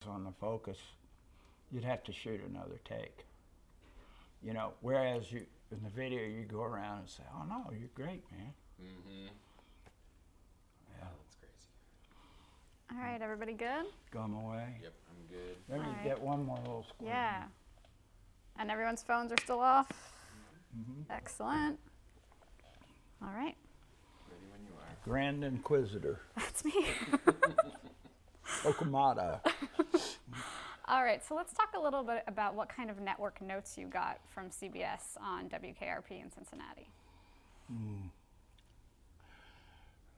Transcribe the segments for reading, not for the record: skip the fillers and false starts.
on the focus, you'd have to shoot another take. Whereas in the video you go around and say, "Oh no, you're great, man." Mm-hmm. Yeah, That's crazy. All right, everybody good? gone away. Yep, I'm good. Let me All right. get one more little square. Yeah. And everyone's phones are still off? Mm-hmm. Excellent. All right. Ready when you are. Grand Inquisitor, That's me. Okamata. All right, so let's talk a little bit about what kind of network notes you got from CBS on WKRP in Cincinnati.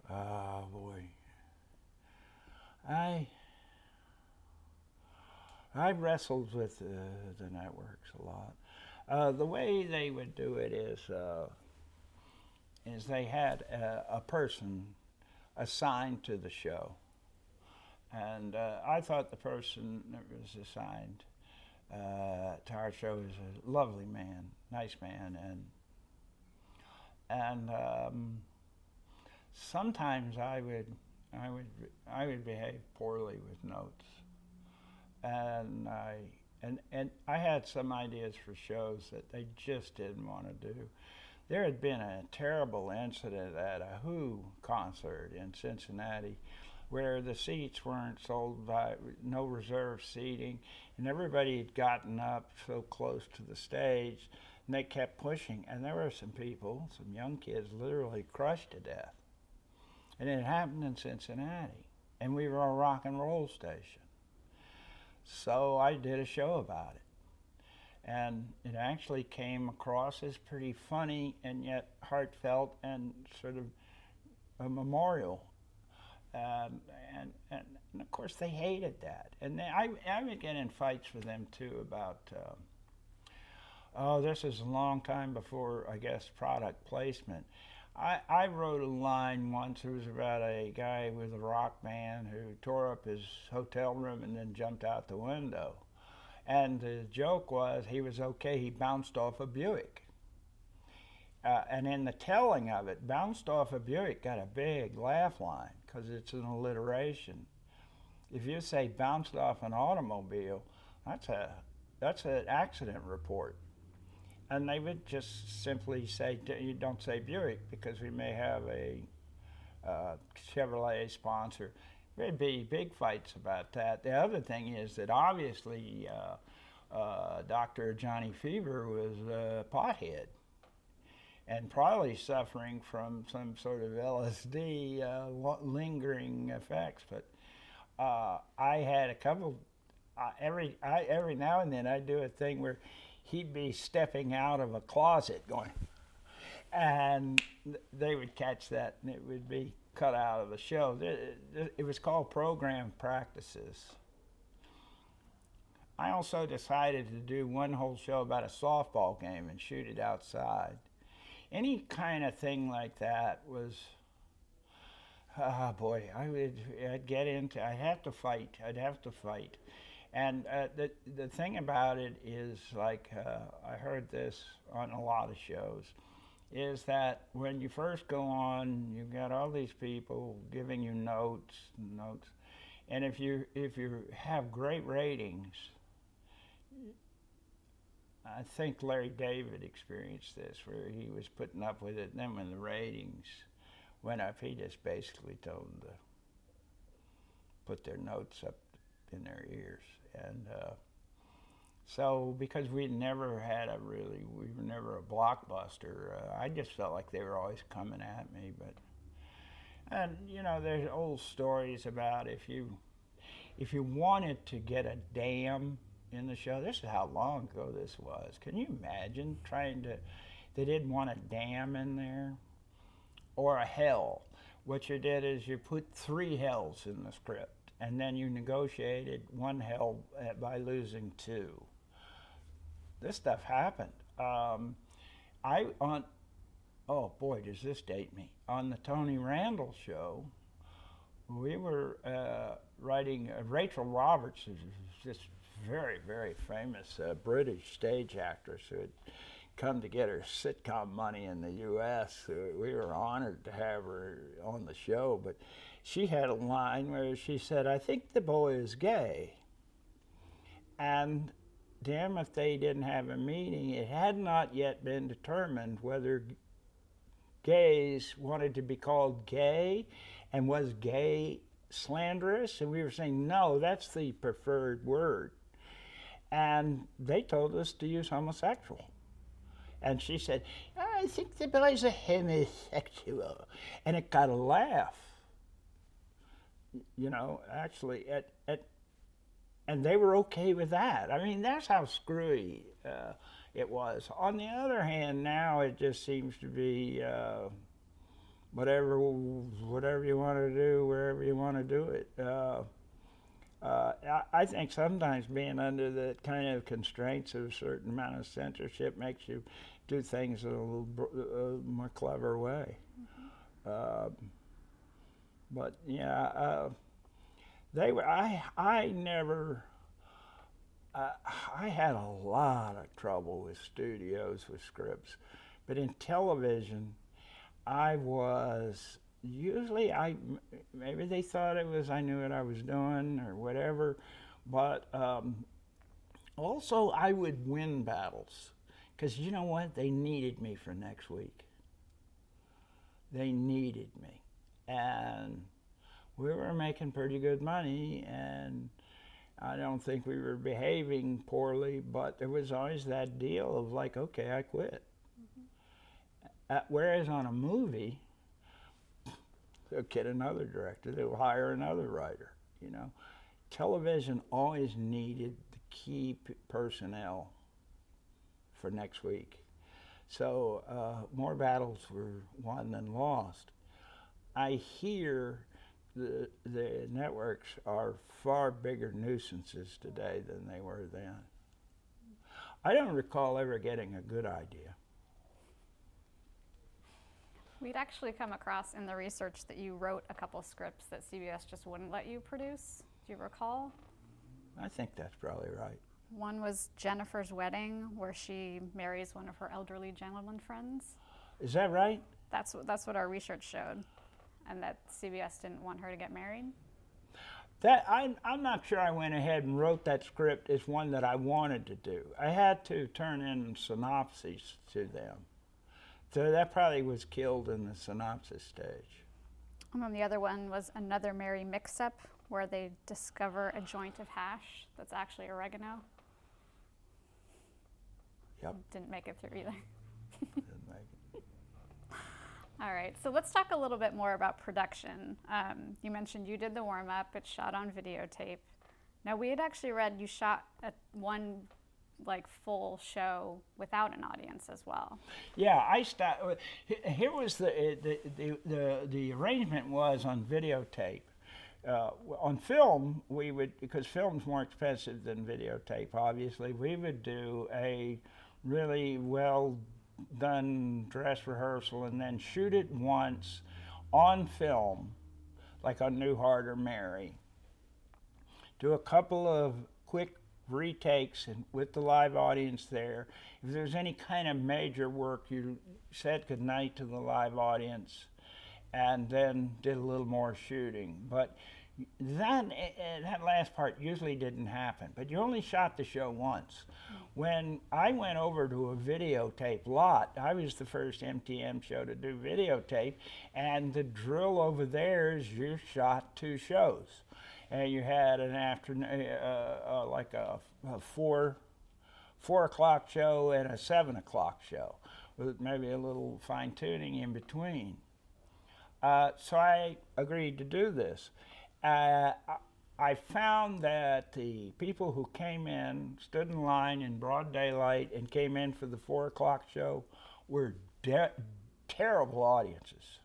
Oh boy. I wrestled with the networks a lot. The way they would do it is they had a person assigned to the show, and I thought the person that was assigned to our show was a lovely man, nice man, and sometimes I would behave poorly with notes, and I had some ideas for shows that they just didn't want to do. There had been a terrible incident at a Who concert in Cincinnati where the seats weren't sold, by no reserve seating, and everybody had gotten up so close to the stage, and they kept pushing, and there were some people, some young kids, literally crushed to death. And it happened in Cincinnati, and we were a rock and roll station. So I did a show about it. And it actually came across as pretty funny and yet heartfelt and sort of a memorial. And of course they hated that. And I would get in fights with them too about, this is a long time before, I guess, product placement. I wrote a line once. It was about a guy with a rock band who tore up his hotel room and then jumped out the window. And the joke was he was okay, he bounced off a Buick. And in the telling of it, bounced off a Buick got a big laugh line because it's an alliteration. If you say bounced off an automobile, that's an accident report. And they would just simply say, you don't say Buick because we may have a Chevrolet sponsor. There'd be big fights about that. The other thing is that obviously Dr. Johnny Fever was a pothead and probably suffering from some sort of LSD lingering effects. But I had a couple, every now and then I'd do a thing where he'd be stepping out of a closet going, and they would catch that and it would be cut out of the show. It was called program practices. I also decided to do one whole show about a softball game and shoot it outside. Any kind of thing like that was, boy, I'd get into, I'd have to fight. And the thing about it is, like, I heard this on a lot of shows, is that when you first go on, you've got all these people giving you notes, and if you have great ratings, I think Larry David experienced this, where he was putting up with it, and then when the ratings went up, he just basically told them to put their notes up in their ears. And so because we were never a blockbuster, I just felt like they were always coming at me. And there's old stories about if you wanted to get a dam in the show, this is how long ago this was. Can you imagine they didn't want a dam in there? Or a hell. What you did is you put 3 hells in the script, and then you negotiated 1 hell by losing 2. This stuff happened. Oh boy, does this date me. On the Tony Randall show, we were writing, Rachel Roberts is this very, very famous British stage actress who had come to get her sitcom money in the U.S. We were honored to have her on the show, but she had a line where she said, "I think the boy is gay." And damn if they didn't have a meeting. It had not yet been determined whether gays wanted to be called gay, and was gay slanderous, and we were saying no, that's the preferred word, and they told us to use homosexual. And she said, I think the boy's a homosexual, and it got a laugh, you know, actually and they were okay with that. I mean, that's how screwy it was. On the other hand, now it just seems to be whatever you want to do, wherever you want to do it. I think sometimes being under the kind of constraints of a certain amount of censorship makes you do things in a little more clever way. But yeah, they were. I never. I had a lot of trouble with studios with scripts, but in television, I was usually maybe they thought it was I knew what I was doing or whatever, but also I would win battles because you know what, they needed me for next week. They needed me, and we were making pretty good money, and I don't think we were behaving poorly, but there was always that deal of like, okay, I quit. Whereas on a movie, they'll get another director, they'll hire another writer, you know. Television always needed the key personnel for next week. So more battles were won than lost. I hear the networks are far bigger nuisances today than they were then. I don't recall ever getting a good idea. We'd actually come across in the research that you wrote a couple scripts that CBS just wouldn't let you produce. Do you recall? I think that's probably right. One was Jennifer's Wedding, where she marries one of her elderly gentleman friends. Is that right? That's what our research showed, and that CBS didn't want her to get married. That I'm not sure I went ahead and wrote that script as one that I wanted to do. I had to turn in synopses to them. So that probably was killed in the synopsis stage. And then the other one was Another Merry Mix-Up, where they discover a joint of hash that's actually oregano. Yep. Didn't make it through either. Didn't make it. All right, so let's talk a little bit more about production. You mentioned you did the warm-up. It's shot on videotape. Now, we had actually read you shot one full show without an audience as well. Yeah, here was the arrangement was on videotape. On film, we would, because film's more expensive than videotape, obviously, we would do a really well done dress rehearsal and then shoot it once on film, like on Newhart or Mary. Do a couple of quick retakes and with the live audience there. If there's any kind of major work, you said goodnight to the live audience and then did a little more shooting. But that last part usually didn't happen, but you only shot the show once. When I went over to a videotape lot, I was the first MTM show to do videotape, and the drill over there is you shot two shows. And you had an afternoon, like a 4 o'clock show and a 7 o'clock show, with maybe a little fine tuning in between. So I agreed to do this. I found that the people who came in, stood in line in broad daylight and came in for the 4 o'clock show were terrible audiences.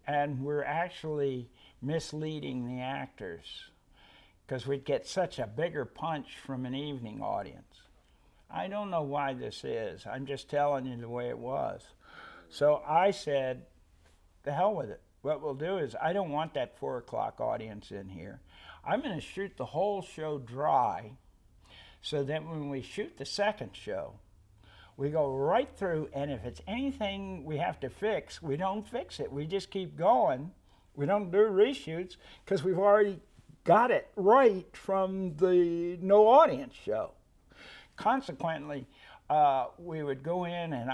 And were actually misleading the actors because we'd get such a bigger punch from an evening audience. I don't know why this is. I'm just telling you the way it was. So I said, the hell with it. What we'll do is, I don't want that 4 o'clock audience in here. I'm going to shoot the whole show dry so that when we shoot the second show, we go right through, and if it's anything we have to fix, we don't fix it. We just keep going. We don't do reshoots because we've already got it right from the no audience show. Consequently, we would go in, and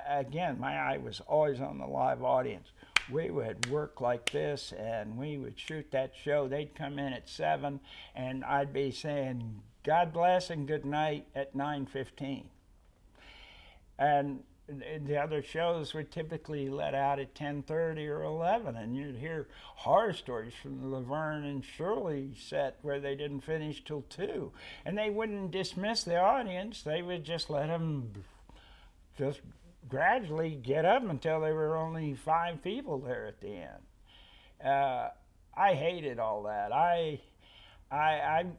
again, my eye was always on the live audience. We would work like this, and we would shoot that show. They'd come in at 7, and I'd be saying, God bless and good night at 9:15. And the other shows were typically let out at 10:30 or 11, and you'd hear horror stories from the Laverne and Shirley set where they didn't finish till 2. And they wouldn't dismiss the audience. They would just let them just gradually get up until there were only 5 people there at the end. I hated all that. I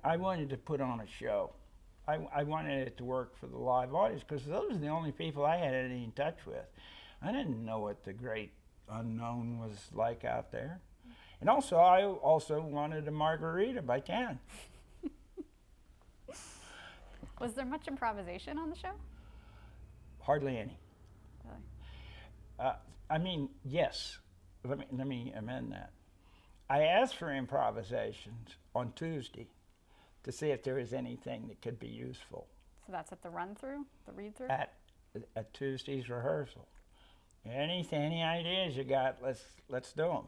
wanted to put on a show. I wanted it to work for the live audience because those are the only people I had any touch with. I didn't know what the great unknown was like out there. And also, I also wanted a margarita by 10. Was there much improvisation on the show? Hardly any. Really? I mean, yes. Let me amend that. I asked for improvisations on Tuesday to see if there was anything that could be useful. So that's at the run-through, the read-through? At Tuesday's rehearsal. Any ideas you got, let's do them.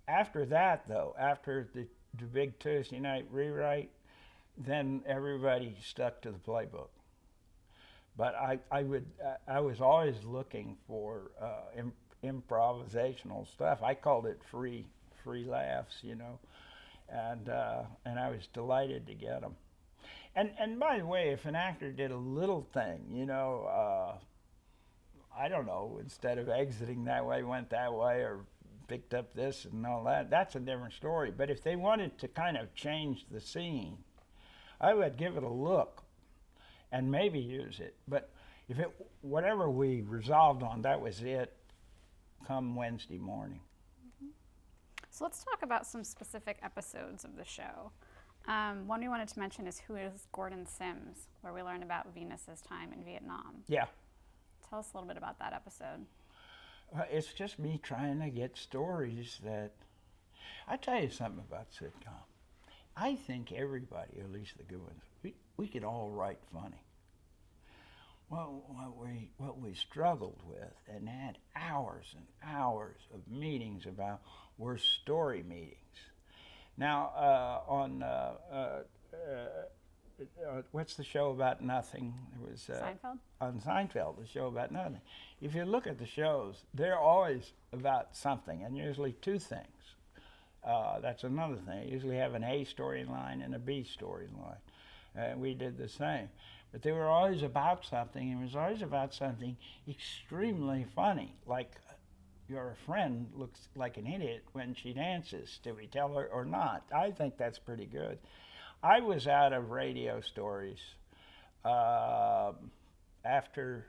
After that, though, after the big Tuesday night rewrite, then everybody stuck to the playbook. But I was always looking for improvisational stuff. I called it free laughs, you know. And I was delighted to get them. And by the way, if an actor did a little thing, you know, I don't know, instead of exiting that way, went that way, or picked up this and all that, that's a different story. But if they wanted to kind of change the scene, I would give it a look and maybe use it. But if whatever we resolved on, that was it come Wednesday morning. So let's talk about some specific episodes of the show. One we wanted to mention is Who is Gordon Sims, where we learn about Venus's time in Vietnam. Yeah. Tell us a little bit about that episode. It's just me trying to get stories that... I tell you something about sitcom. I think everybody, or at least the good ones, we could all write funny. Well, what we struggled with and had hours and hours of meetings about were story meetings. Now, what's the show about nothing? It was Seinfeld? On Seinfeld, the show about nothing. If you look at the shows, they're always about something, and usually 2 things. That's another thing. You usually have an A storyline and a B storyline. We did the same. But they were always about something, and it was always about something extremely funny, like your friend looks like an idiot when she dances. Do we tell her or not? I think that's pretty good. I was out of radio stories after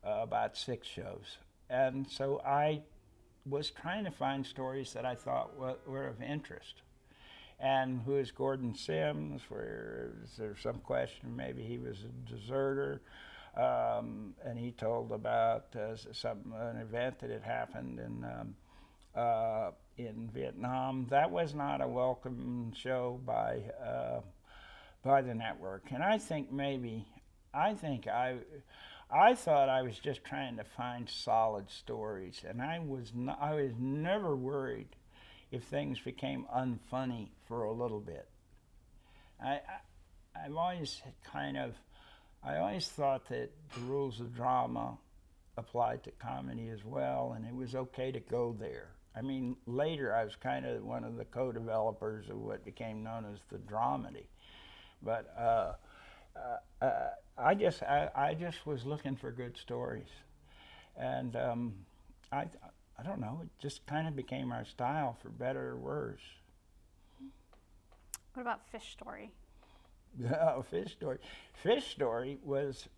about 6 shows, and so I was trying to find stories that I thought were of interest. And Who is Gordon Sims? Where is there some question maybe he was a deserter? And he told about an event that had happened in Vietnam. That was not a welcome show by the network. And I think I thought I was just trying to find solid stories, and I was never worried if things became unfunny for a little bit. I've always I always thought that the rules of drama applied to comedy as well, and it was okay to go there. I mean, later I was kind of one of the co-developers of what became known as the dramedy. But I just was looking for good stories. And I don't know, it just kind of became our style, for better or worse. What about Fish Story? Fish Story. Fish Story was,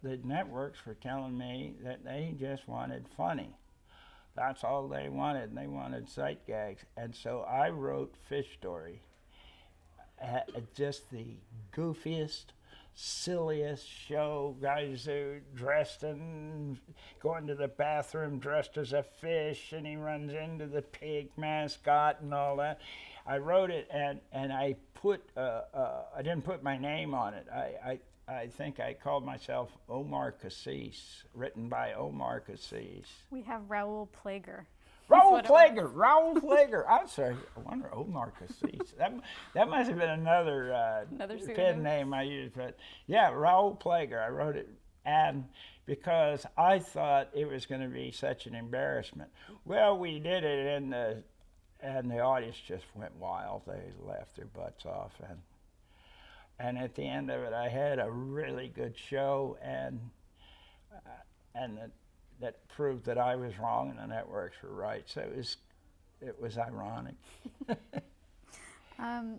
the networks were telling me that they just wanted funny. That's all they wanted, and they wanted sight gags. And so I wrote Fish Story, just the goofiest, silliest show. Guys who dressed and going to the bathroom dressed as a fish, and he runs into the pig mascot and all that. I wrote it and I put I didn't put my name on it. I think I called myself Omar Cassis, written by Omar Cassis. We have Raoul Plager. Raoul Plager. I'm sorry. I wonder Omar Cassis. That must have been another pseudonym? pen name I used. But yeah, Raoul Plager. I wrote it, and because I thought it was going to be such an embarrassment. Well, we did it, and the audience just went wild. They laughed their butts off, and at the end of it, I had a really good show, and that proved that I was wrong and the networks were right. So it was ironic.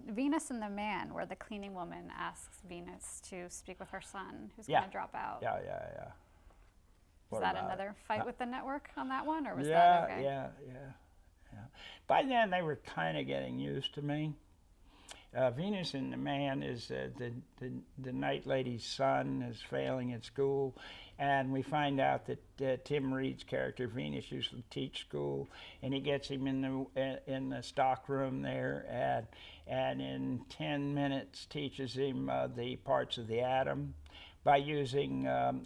Venus and the Man, where the cleaning woman asks Venus to speak with her son, who's Yeah. going to drop out. Yeah. Was that another fight with the network on that one, or was Yeah, that okay? yeah. By then, they were kind of getting used to me. Venus and the Man is the night lady's son is failing at school, and we find out that Tim Reed's character Venus used to teach school, and he gets him in the stock room there, and in 10 minutes teaches him the parts of the atom by using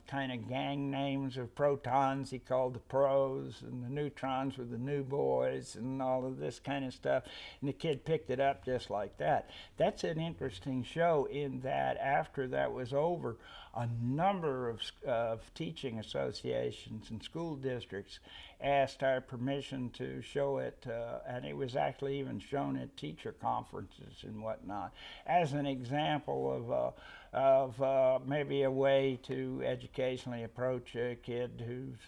kind of gang names of protons. He called the pros, and the neutrons were the new boys, and all of this kind of stuff. And the kid picked it up just like that. That's an interesting show in that after that was over, a number of teaching associations and school districts asked our permission to show it, and it was actually even shown at teacher conferences and whatnot, as an example of maybe a way to educationally approach a kid who's,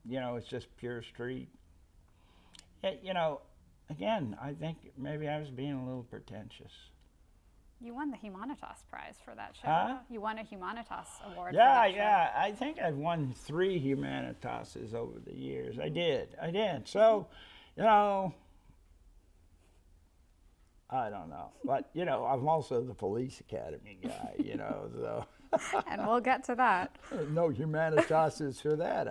it's just pure street. Again, I think maybe I was being a little pretentious. You won the Humanitas Prize for that show. Huh? You won a Humanitas Award for Yeah, that show. yeah. I think I've won 3 Humanitases over the years. I did. So, I don't know. But, I'm also the police academy guy, so. And we'll get to that. No Humanitases for that,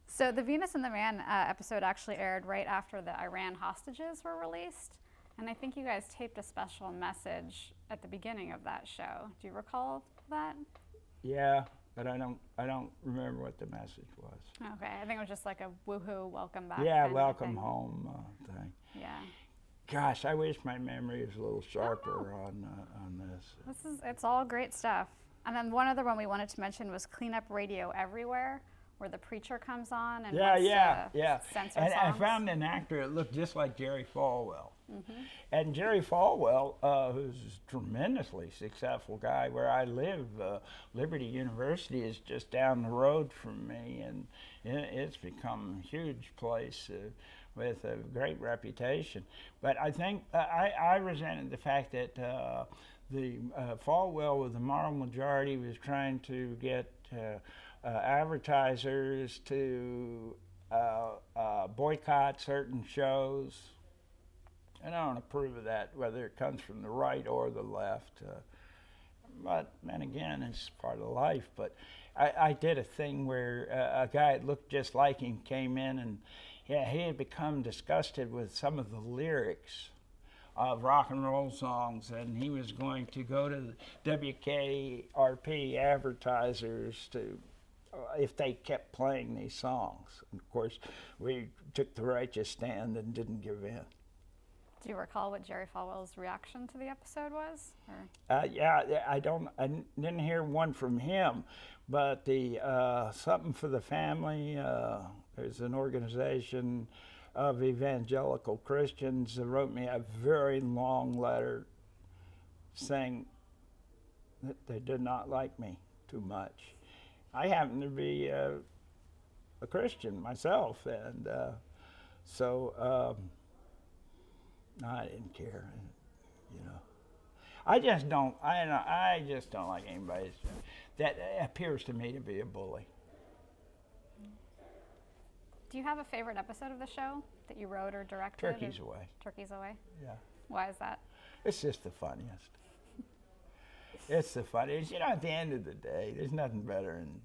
So the Venus and the Man episode actually aired right after the Iran hostages were released. And I think you guys taped a special message at the beginning of that show. Do you recall that? Yeah, but I don't remember what the message was. Okay, I think it was just like a woohoo, welcome back. Yeah, kind of welcome thing. home thing. Yeah. Gosh, I wish my memory was a little sharper on this. It's all great stuff. And then one other one we wanted to mention was Clean Up Radio Everywhere, where the preacher comes on and wants to censor And I songs. found an actor that looked just like Jerry Falwell. Mm-hmm. And Jerry Falwell, who's a tremendously successful guy, where I live, Liberty University is just down the road from me, and it's become a huge place with a great reputation. But I think I resented the fact that the Falwell, with the moral majority, was trying to get advertisers to boycott certain shows. And I don't approve of that, whether it comes from the right or the left. But then again, it's part of life. But I did a thing where a guy that looked just like him came in, and he had become disgusted with some of the lyrics of rock and roll songs, and he was going to go to the WKRP advertisers to if they kept playing these songs. And of course, we took the righteous stand and didn't give in. Do you recall what Jerry Falwell's reaction to the episode was? Yeah, I didn't hear one from him, but the Something for the Family, there's an organization of evangelical Christians that wrote me a very long letter saying that they did not like me too much. I happen to be a Christian myself, and so I didn't care, I just don't. I just don't like anybody that appears to me to be a bully. Do you have a favorite episode of the show that you wrote or directed? Turkeys Away. Turkeys Away? Yeah. Why is that? It's just the funniest. It's the funniest. At the end of the day, there's nothing better than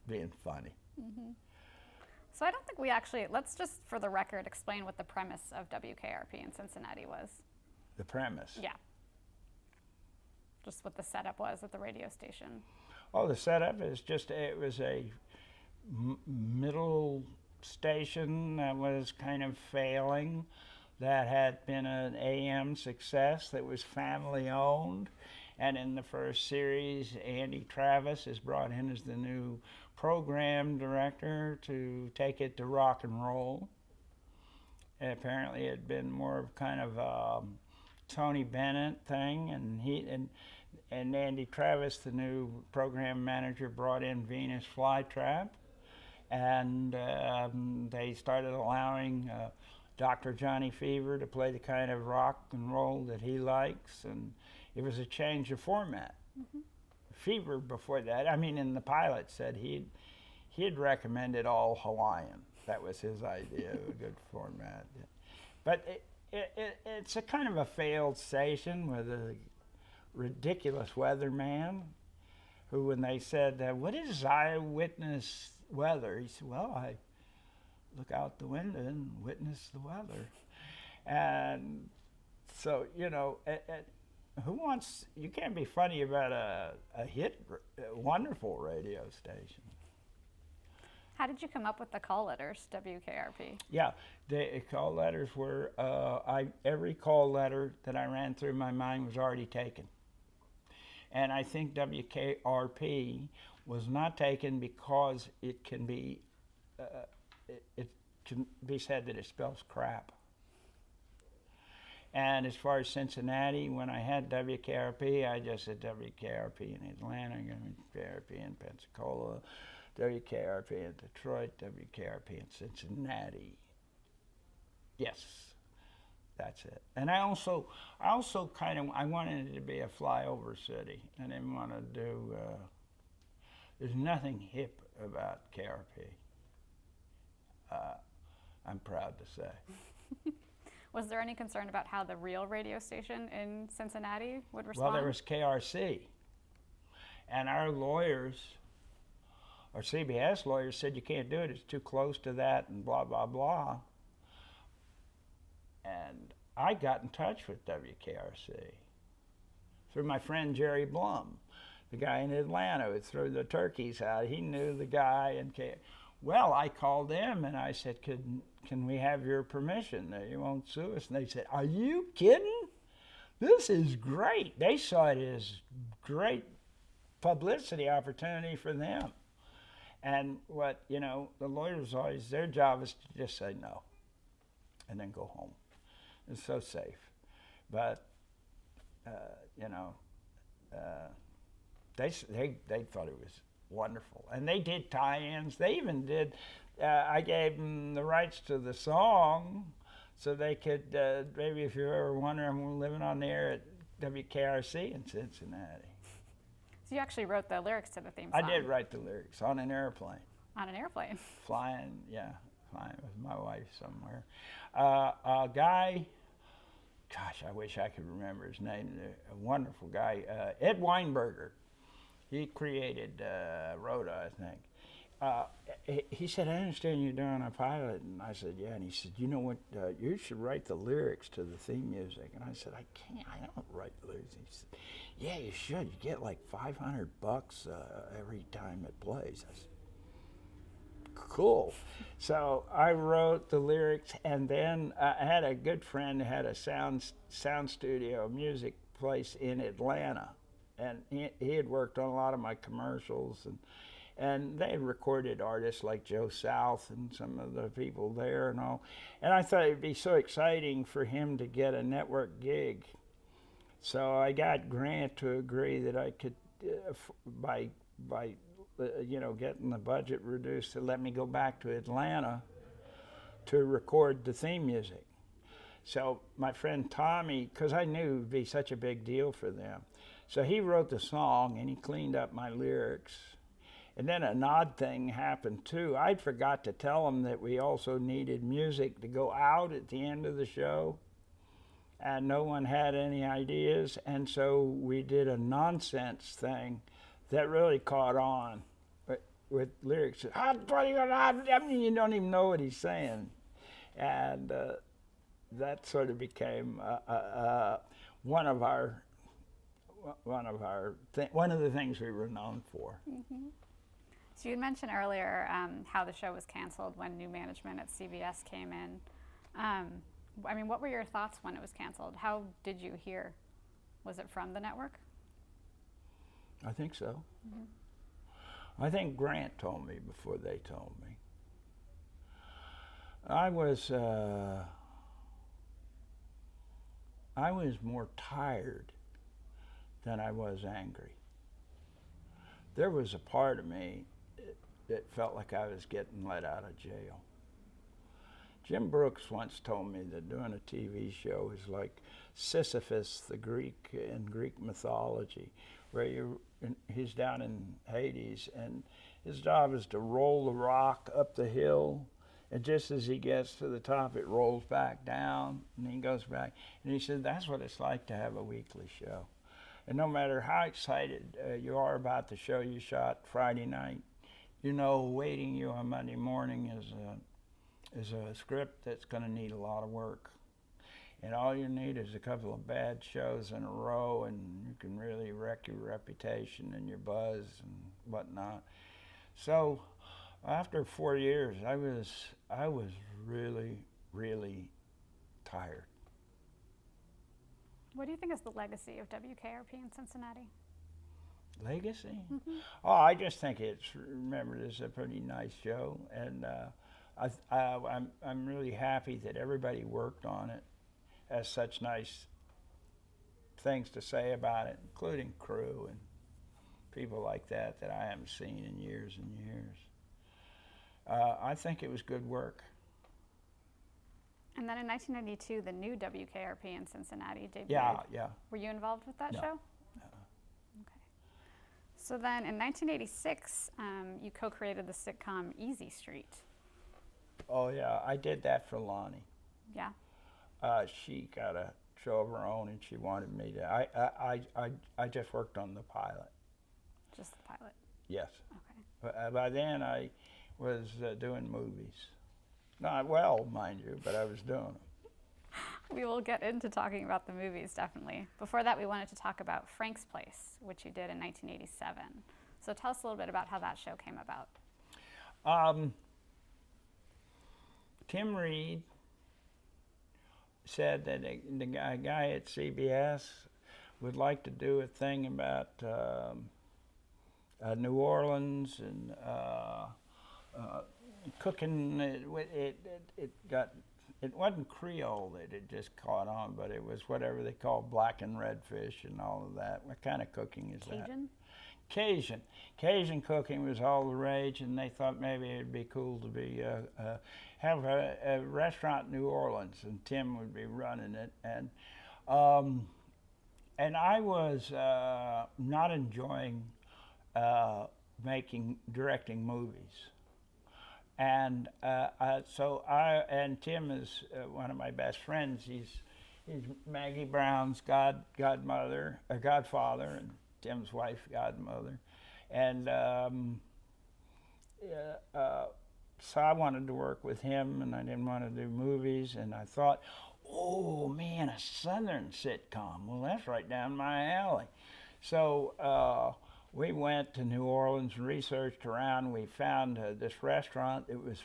being funny. Mm-hmm. So I don't think we actually, let's just for the record explain what the premise of WKRP in Cincinnati was. The premise. Yeah. Just what the setup was at the radio station. Oh, the setup is just, it was a middle station that was kind of failing, that had been an AM success, that was family owned. And in the first series, Andy Travis is brought in as the new program director to take it to rock and roll. And apparently it had been more of kind of a Tony Bennett thing, and Andy Travis, the new program manager, brought in Venus Flytrap, and they started allowing Dr. Johnny Fever to play the kind of rock and roll that he likes, and it was a change of format. Mm-hmm. Fever before that, I mean, in the pilot said he had recommended all Hawaiian. That was his idea of a good format. But it's a kind of a failed station with a ridiculous weatherman who, when they said, what is eyewitness weather? He said, well, I look out the window and witness the weather. And so, you know, who wants, you can't be funny about a wonderful radio station. How did you come up with the call letters, WKRP? Yeah, the call letters were, every call letter that I ran through my mind was already taken. And I think WKRP was not taken because it can be, it can be said that it spells crap. And as far as Cincinnati, when I had WKRP, I just said WKRP in Atlanta, WKRP in Pensacola, WKRP in Detroit, WKRP in Cincinnati. Yes, that's it. And I also kind of, I wanted it to be a flyover city. I didn't want to do, there's nothing hip about KRP. I'm proud to say. Was there any concern about how the real radio station in Cincinnati would respond? Well, there was KRC. And our lawyers, our CBS lawyers, said you can't do it, it's too close to that and blah, blah, blah. And I got in touch with WKRC through my friend Jerry Blum, the guy in Atlanta who threw the turkeys out. He knew the guy. Well, I called them and I said, can we have your permission that you won't sue us? And they said, are you kidding? This is great. They saw it as great publicity opportunity for them. And what, you know, the lawyers always, their job is to just say no and then go home. It's so safe. But, you know, they thought it was wonderful. And they did tie-ins. They even did, I gave them the rights to the song so they could, maybe if you're ever wondering, we're living on the air at WKRC in Cincinnati. So you actually wrote the lyrics to the theme song? I did write the lyrics on an airplane. On an airplane? Flying with my wife somewhere. A guy, gosh, I wish I could remember his name, a wonderful guy, Ed Weinberger. He created Rhoda, I think. He said, I understand you're doing a pilot. And I said, yeah. And he said, you know what, you should write the lyrics to the theme music. And I said, I can't, I don't write the lyrics. He said, yeah, you should. You get like $500 every time it plays. I said, cool. So I wrote the lyrics, and then I had a good friend who had a sound studio, music place in Atlanta. And he had worked on a lot of my commercials, and they had recorded artists like Joe South and some of the people there and all. And I thought it'd be so exciting for him to get a network gig. So I got Grant to agree that I could, by you know, getting the budget reduced, to let me go back to Atlanta to record the theme music. So my friend Tommy, because I knew it would be such a big deal for them, so he wrote the song and he cleaned up my lyrics. And then an odd thing happened too. I forgot to tell him that we also needed music to go out at the end of the show. And no one had any ideas. And so we did a nonsense thing that really caught on. with lyrics. I mean, you don't even know what he's saying, and that sort of became one of the things we were known for. Mm-hmm. So you had mentioned earlier how the show was canceled when new management at CBS came in. I mean, what were your thoughts when it was canceled? How did you hear? Was it from the network? I think so. Mm-hmm. I think Grant told me before they told me. I was more tired than I was angry. There was a part of me that felt like I was getting let out of jail. Jim Brooks once told me that doing a TV show is like Sisyphus, the Greek in Greek mythology, where he's down in Hades, and his job is to roll the rock up the hill, and just as he gets to the top, it rolls back down, and he goes back. And he said that's what it's like to have a weekly show. And no matter how excited you are about the show you shot Friday night, you know waiting you on Monday morning is a script that's going to need a lot of work. And all you need is a couple of bad shows in a row, and you can really wreck your reputation and your buzz and whatnot. So after 4 years, I was really, really tired. What do you think is the legacy of WKRP in Cincinnati? Legacy? Mm-hmm. Oh, I just think it's remembered as a pretty nice show, and I'm really happy that everybody worked on it, has such nice things to say about it, including crew and people like that I haven't seen in years and years. I think it was good work. And then in 1992, the new WKRP in Cincinnati debuted. Yeah. Were you involved with that No. show? Okay. So then in 1986, you co-created the sitcom Easy Street. Oh yeah, I did that for Lonnie. Yeah. She got a show of her own, and she wanted me to. I just worked on the pilot. Just the pilot. Yes. Okay. By then I was doing movies. Not well, mind you, but I was doing them. We will get into talking about the movies, definitely. Before that, we wanted to talk about Frank's Place, which you did in 1987. So tell us a little bit about how that show came about. Tim Reed said that the guy at CBS would like to do a thing about New Orleans and cooking. It wasn't Creole that it just caught on, but it was whatever they call black and red fish and all of that. What kind of cooking is that? Cajun? Cajun cooking was all the rage, and they thought maybe it'd be cool to be have a restaurant in New Orleans, and Tim would be running it. And I was not enjoying directing movies. And so Tim is one of my best friends. He's Maggie Brown's godfather, and Tim's wife, godmother. And so I wanted to work with him, and I didn't want to do movies. And I thought, oh man, a Southern sitcom. Well, that's right down my alley. So we went to New Orleans and researched around. We found this restaurant. It was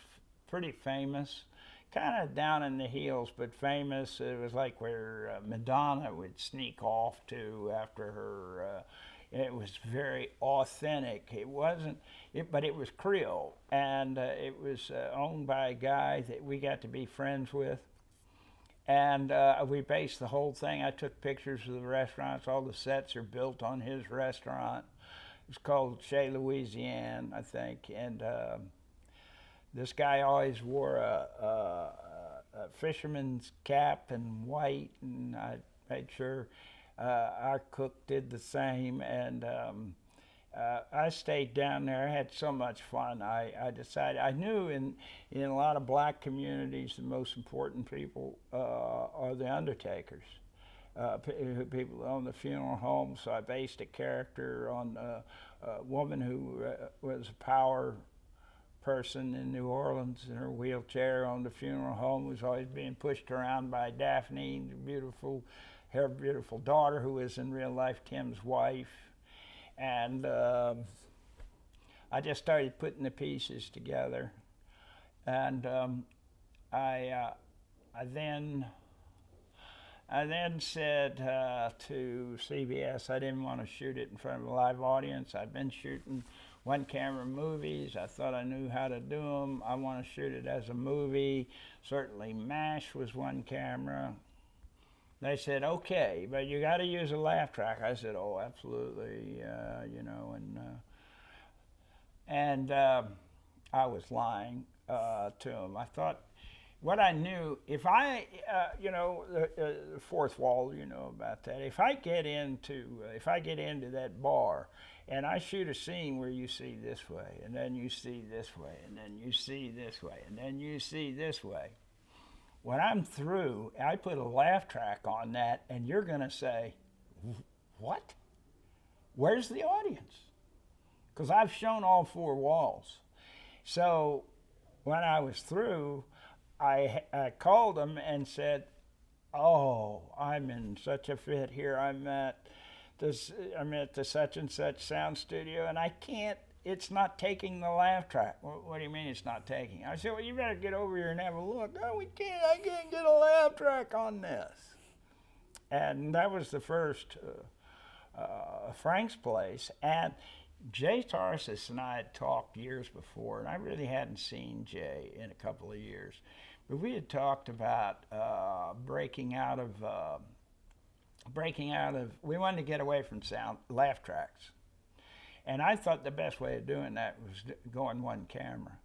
pretty famous, kind of down in the hills, but famous. It was like where Madonna would sneak off to after her. It was very authentic. It wasn't, but it was Creole, and it was owned by a guy that we got to be friends with. And we based the whole thing. I took pictures of the restaurants. All the sets are built on his restaurant. It's called Chez Louisiane, I think. And this guy always wore a fisherman's cap and white, and I made sure our cook did the same. And I stayed down there. I had so much fun. I decided, I knew in a lot of black communities, the most important people are the undertakers. people own the funeral home. So I based a character on a woman who was a power person in New Orleans in her wheelchair on the funeral home, was always being pushed around by Daphne, her beautiful daughter, who is in real life Tim's wife. And I just started putting the pieces together. And I then said to CBS I didn't want to shoot it in front of a live audience. I've been shooting one-camera movies. I thought I knew how to do them. I want to shoot it as a movie. Certainly MASH was one camera. They said, okay, but you got to use a laugh track. I said, oh, absolutely, you know, and I was lying to them. I thought, what I knew, if I, you know, the fourth wall, you know about that. If I get into that bar, and I shoot a scene where you see this way, and then you see this way, and then you see this way, and then you see this way. When I'm through, I put a laugh track on that, and you're going to say, what? Where's the audience? Because I've shown all four walls. So when I was through, I called them and said, oh, I'm in such a fit here. I'm at the such and such sound studio, and I can't, it's not taking the laugh track. What do you mean it's not taking? I said, well, you better get over here and have a look. No, I can't get a laugh track on this. And that was the first Frank's Place. And Jay Tarsis and I had talked years before, and I really hadn't seen Jay in a couple of years. But we had talked about breaking out of, we wanted to get away from laugh tracks. And I thought the best way of doing that was going one camera.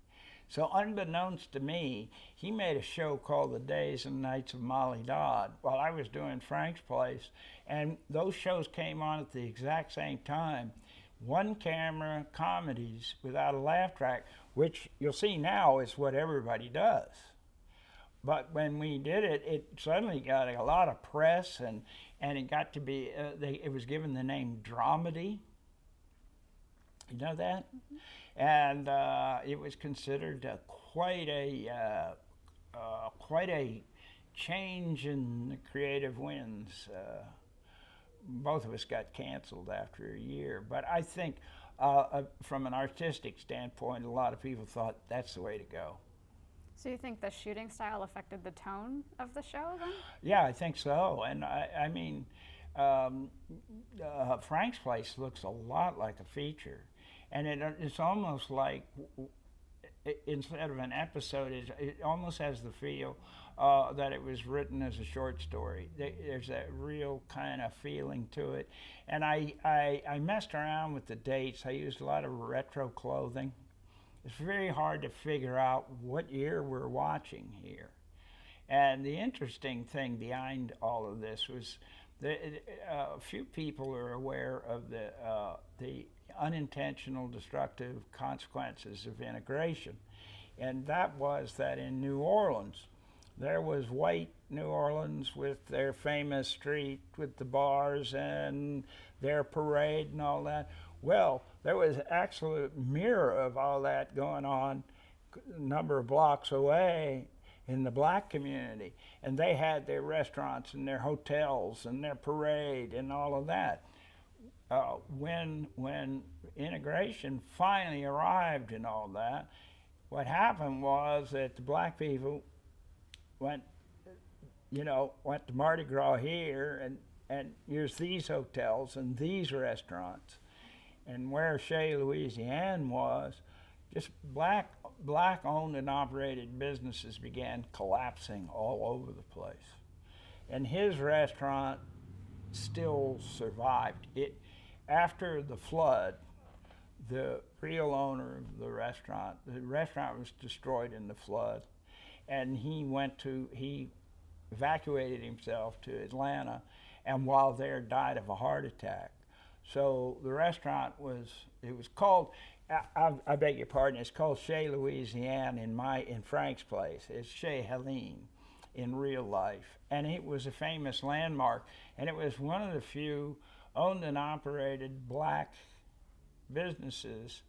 So unbeknownst to me, he made a show called The Days and Nights of Molly Dodd while I was doing Frank's Place. And those shows came on at the exact same time. One camera comedies without a laugh track, which you'll see now is what everybody does. But when we did it, it suddenly got a lot of press, and it got to be, it was given the name dramedy. You know that? Mm-hmm. And it was considered quite a change in the creative winds. Both of us got canceled after a year, but I think from an artistic standpoint, a lot of people thought that's the way to go. So you think the shooting style affected the tone of the show then? Yeah, I think so. And I mean, Frank's Place looks a lot like a feature. And it's almost like, instead of an episode, it almost has the feel that it was written as a short story. There's that real kind of feeling to it. And I messed around with the dates. I used a lot of retro clothing. It's very hard to figure out what year we're watching here. And the interesting thing behind all of this was that few people are aware of the unintentional destructive consequences of integration. And that was that in New Orleans, there was white New Orleans with their famous street with the bars and their parade and all that. Well, there was an absolute mirror of all that going on a number of blocks away in the black community. And they had their restaurants and their hotels and their parade and all of that. When integration finally arrived and all that, what happened was that the black people went to Mardi Gras here and used these hotels and these restaurants. And where Chez Louisiane was, just black owned and operated businesses began collapsing all over the place. And his restaurant still survived. After the flood, the real owner of the restaurant was destroyed in the flood, and he evacuated himself to Atlanta, and while there died of a heart attack. So the restaurant was called, I beg your pardon, it's called Chez Louisiane in Frank's Place. It's Chez Helene. in real life, and it was a famous landmark, and it was one of the few owned and operated black businesses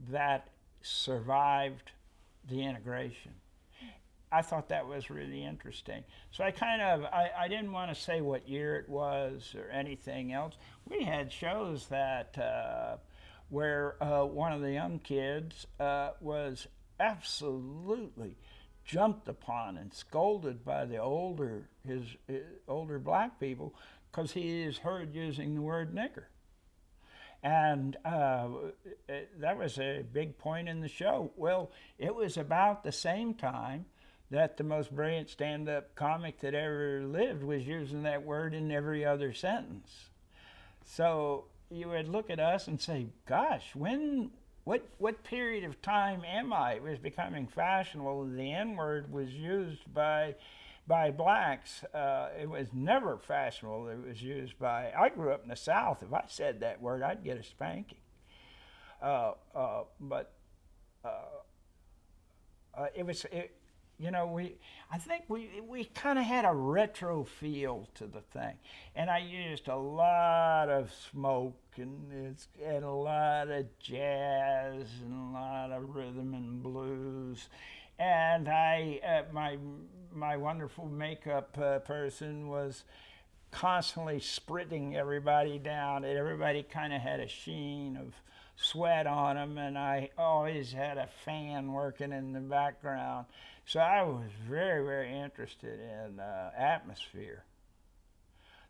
that survived the integration. I thought that was really interesting. So I didn't want to say what year it was or anything else. We had shows that where one of the young kids was absolutely jumped upon and scolded by the his older black people because he is heard using the word nigger. And that was a big point in the show. Well, it was about the same time that the most brilliant stand-up comic that ever lived was using that word in every other sentence. So you would look at us and say, gosh, what period of time am I? It was becoming fashionable. The N-word was used by blacks. It was never fashionable. It was used by, I grew up in the South. If I said that word, I'd get a spanking. I think we kind of had a retro feel to the thing, and I used a lot of smoke and a lot of jazz and a lot of rhythm and blues, and my wonderful makeup person was constantly spritting everybody down, and everybody kind of had a sheen of sweat on them, and I always had a fan working in the background. So I was very, very interested in atmosphere.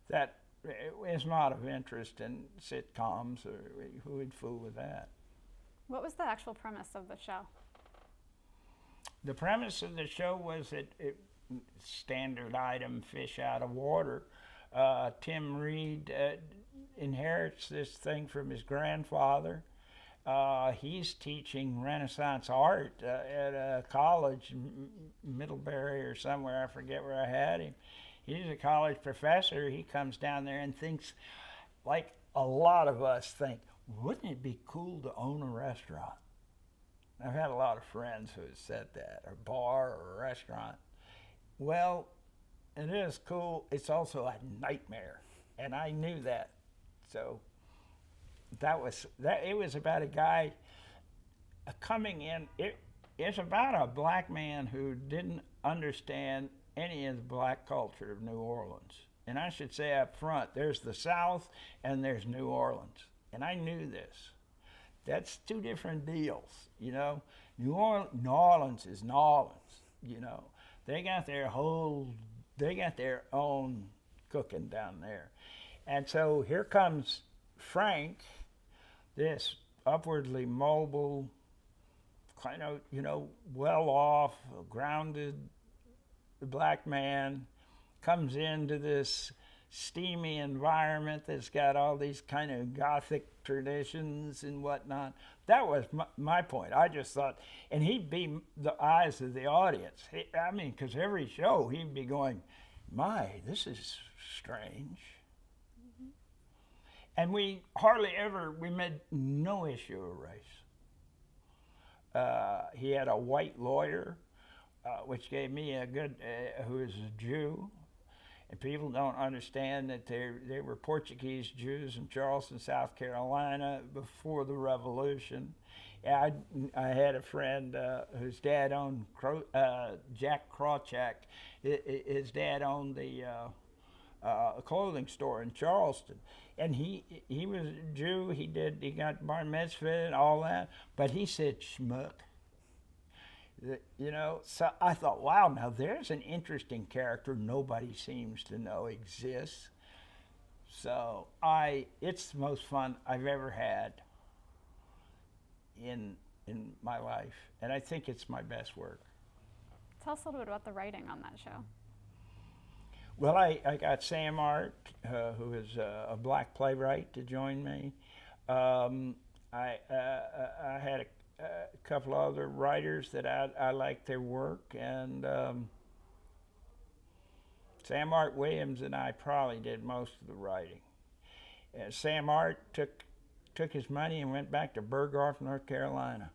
That is not of interest in sitcoms, or who would fool with that. What was the actual premise of the show? The premise of the show was that standard item, fish out of water. Tim Reed inherits this thing from his grandfather. He's teaching Renaissance art at a college, Middlebury or somewhere, I forget where I had him. He's a college professor. He comes down there and thinks, like a lot of us think, wouldn't it be cool to own a restaurant? I've had a lot of friends who have said that, a bar or a restaurant. Well, it is cool. It's also a nightmare, and I knew that. So it was about a guy coming in. It's about a black man who didn't understand any of the black culture of New Orleans. And I should say up front, there's the South and there's New Orleans. And I knew this. That's two different deals, you know. New Orleans is New Orleans, you know. They got their own cooking down there. And so here comes Frank, this upwardly mobile, kind of, you know, well-off, grounded black man, comes into this steamy environment that's got all these kind of Gothic traditions and whatnot. That was my point. I just thought, and he'd be the eyes of the audience. Because every show he'd be going, my, this is strange. Mm-hmm. And we made no issue of race. He had a white lawyer, which gave me a good, who is a Jew. And people don't understand that they were Portuguese Jews in Charleston, South Carolina before the Revolution. I had a friend whose dad owned Jack Krawcheck. His dad owned the clothing store in Charleston, and he was a Jew. He got bar mitzvah and all that, but he said schmuck. You know, so I thought, wow, now there's an interesting character nobody seems to know exists. So it's the most fun I've ever had in my life, and I think it's my best work. Tell us a little bit about the writing on that show. Well, I got Sam Art, who is a black playwright, to join me. I had a couple other writers that I liked their work, and Sam Art Williams and I probably did most of the writing. Sam Art took his money and went back to Bergdorf, North Carolina.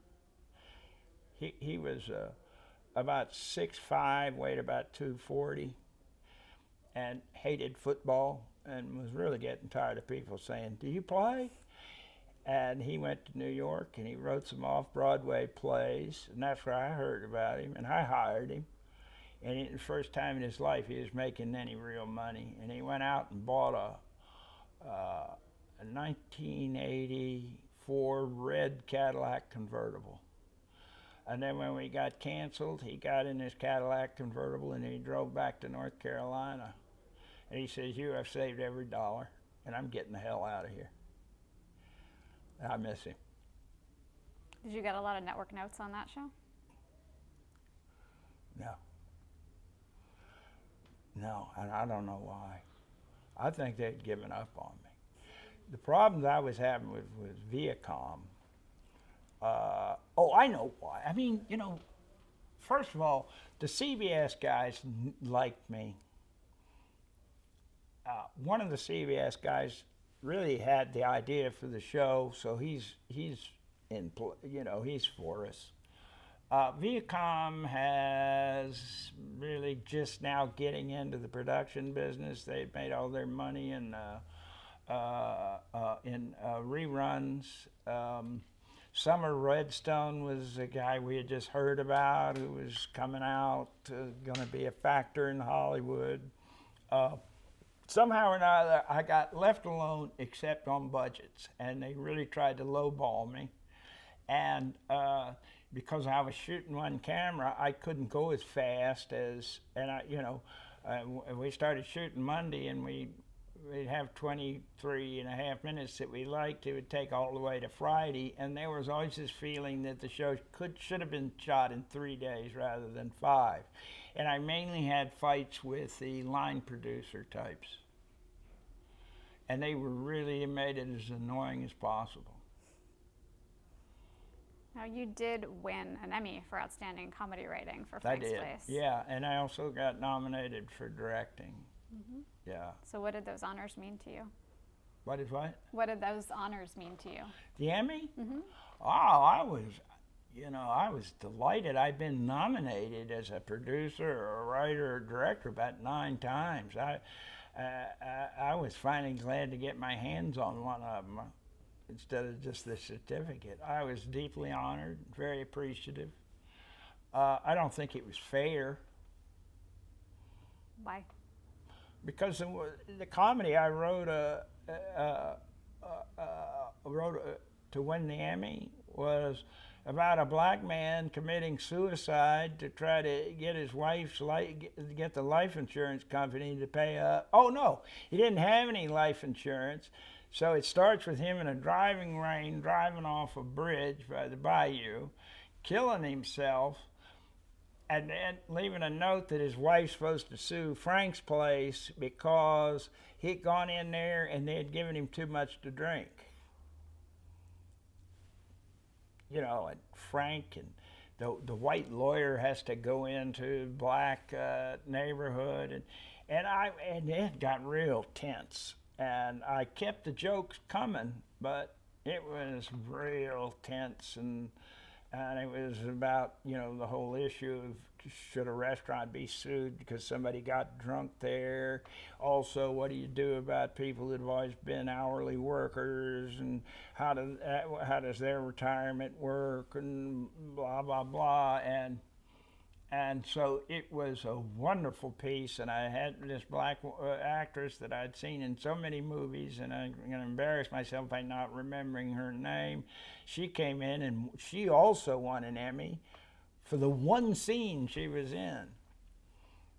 He was about 6'5", weighed about 240, and hated football and was really getting tired of people saying, "Do you play?" And he went to New York and he wrote some off-Broadway plays, and that's where I heard about him, and I hired him. And the first time in his life he was making any real money, and he went out and bought a 1984 red Cadillac convertible. And then when we got canceled, he got in his Cadillac convertible and he drove back to North Carolina. And he says, "Hugh, I've saved every dollar, and I'm getting the hell out of here." I miss him. Did you get a lot of network notes on that show? No. No, and I don't know why. I think they'd given up on me. The problems I was having with Viacom, I know why. I mean, first of all, the CBS guys liked me. One of the CBS guys really had the idea for the show, so he's for us. Viacom has really just now getting into the production business. They've made all their money in reruns. Summer Redstone was a guy we had just heard about who was coming out, going to be a factor in Hollywood. Somehow or another, I got left alone except on budgets, and they really tried to lowball me. And because I was shooting one camera, I couldn't go as fast as, we started shooting Monday, and we'd have 23 and a half minutes that we liked. It would take all the way to Friday, and there was always this feeling that the show should have been shot in 3 days rather than 5. And I mainly had fights with the line producer types. And they really made it as annoying as possible. Now, you did win an Emmy for Outstanding Comedy Writing for Frank's Place. Yeah, and I also got nominated for directing. Mm-hmm. Yeah. So what did those honors mean to you? What is what? What did those honors mean to you? The Emmy? Mm-hmm. Oh, I was delighted. I've been nominated as a producer or a writer or director about 9 times. I was finally glad to get my hands on one of them instead of just the certificate. I was deeply honored, very appreciative. I don't think it was fair. Why? Because the comedy I wrote, to win the Emmy was about a black man committing suicide to try to get his wife's get the life insurance company to pay up. Oh no, he didn't have any life insurance, so it starts with him in a driving rain, driving off a bridge by the bayou, killing himself, and then leaving a note that his wife's supposed to sue Frank's Place because he'd gone in there and they had given him too much to drink. And Frank and the white lawyer has to go into black neighborhood, and it got real tense. And I kept the jokes coming, but it was real tense, and it was about the whole issue of should a restaurant be sued because somebody got drunk there? Also, what do you do about people that have always been hourly workers, and how does their retirement work, and blah blah blah, and so it was a wonderful piece, and I had this black actress that I'd seen in so many movies, and I'm going to embarrass myself by not remembering her name. She came in, and she also won an Emmy for the one scene she was in,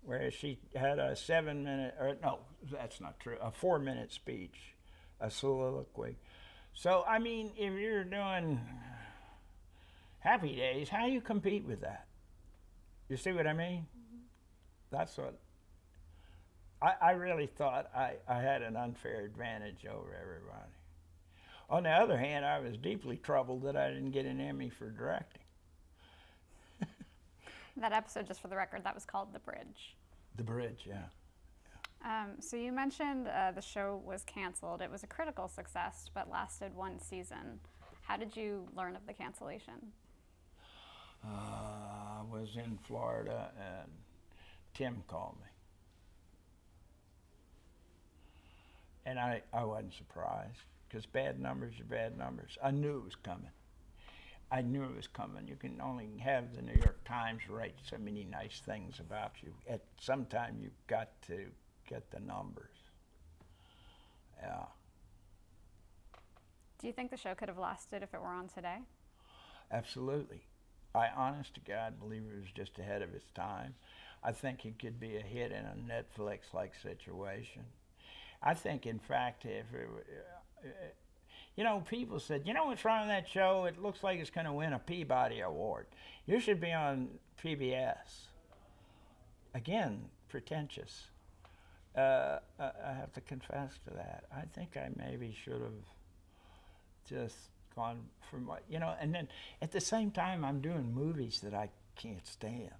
where she had a 7-minute, or no, that's not true, a 4-minute speech, a soliloquy. So, I mean, if you're doing Happy Days, how do you compete with that? You see what I mean? Mm-hmm. That's what, I really thought I had an unfair advantage over everybody. On the other hand, I was deeply troubled that I didn't get an Emmy for directing. That episode, just for the record, that was called The Bridge. The Bridge, yeah. So you mentioned the show was canceled. It was a critical success, but lasted 1 season. How did you learn of the cancellation? was in Florida, and Tim called me. And I wasn't surprised, because bad numbers are bad numbers. I knew it was coming. I knew it was coming. You can only have the New York Times write so many nice things about you. At some time, you've got to get the numbers. Yeah. Do you think the show could have lasted if it were on today? Absolutely. I, honest to God, believe it was just ahead of its time. I think it could be a hit in a Netflix-like situation. I think, in fact, if it, you know, people said, you know what's wrong with that show? It looks like it's going to win a Peabody Award. You should be on PBS. Again, pretentious. I have to confess to that. I think I maybe should have just gone from what, you know, and then at the same time, I'm doing movies that I can't stand,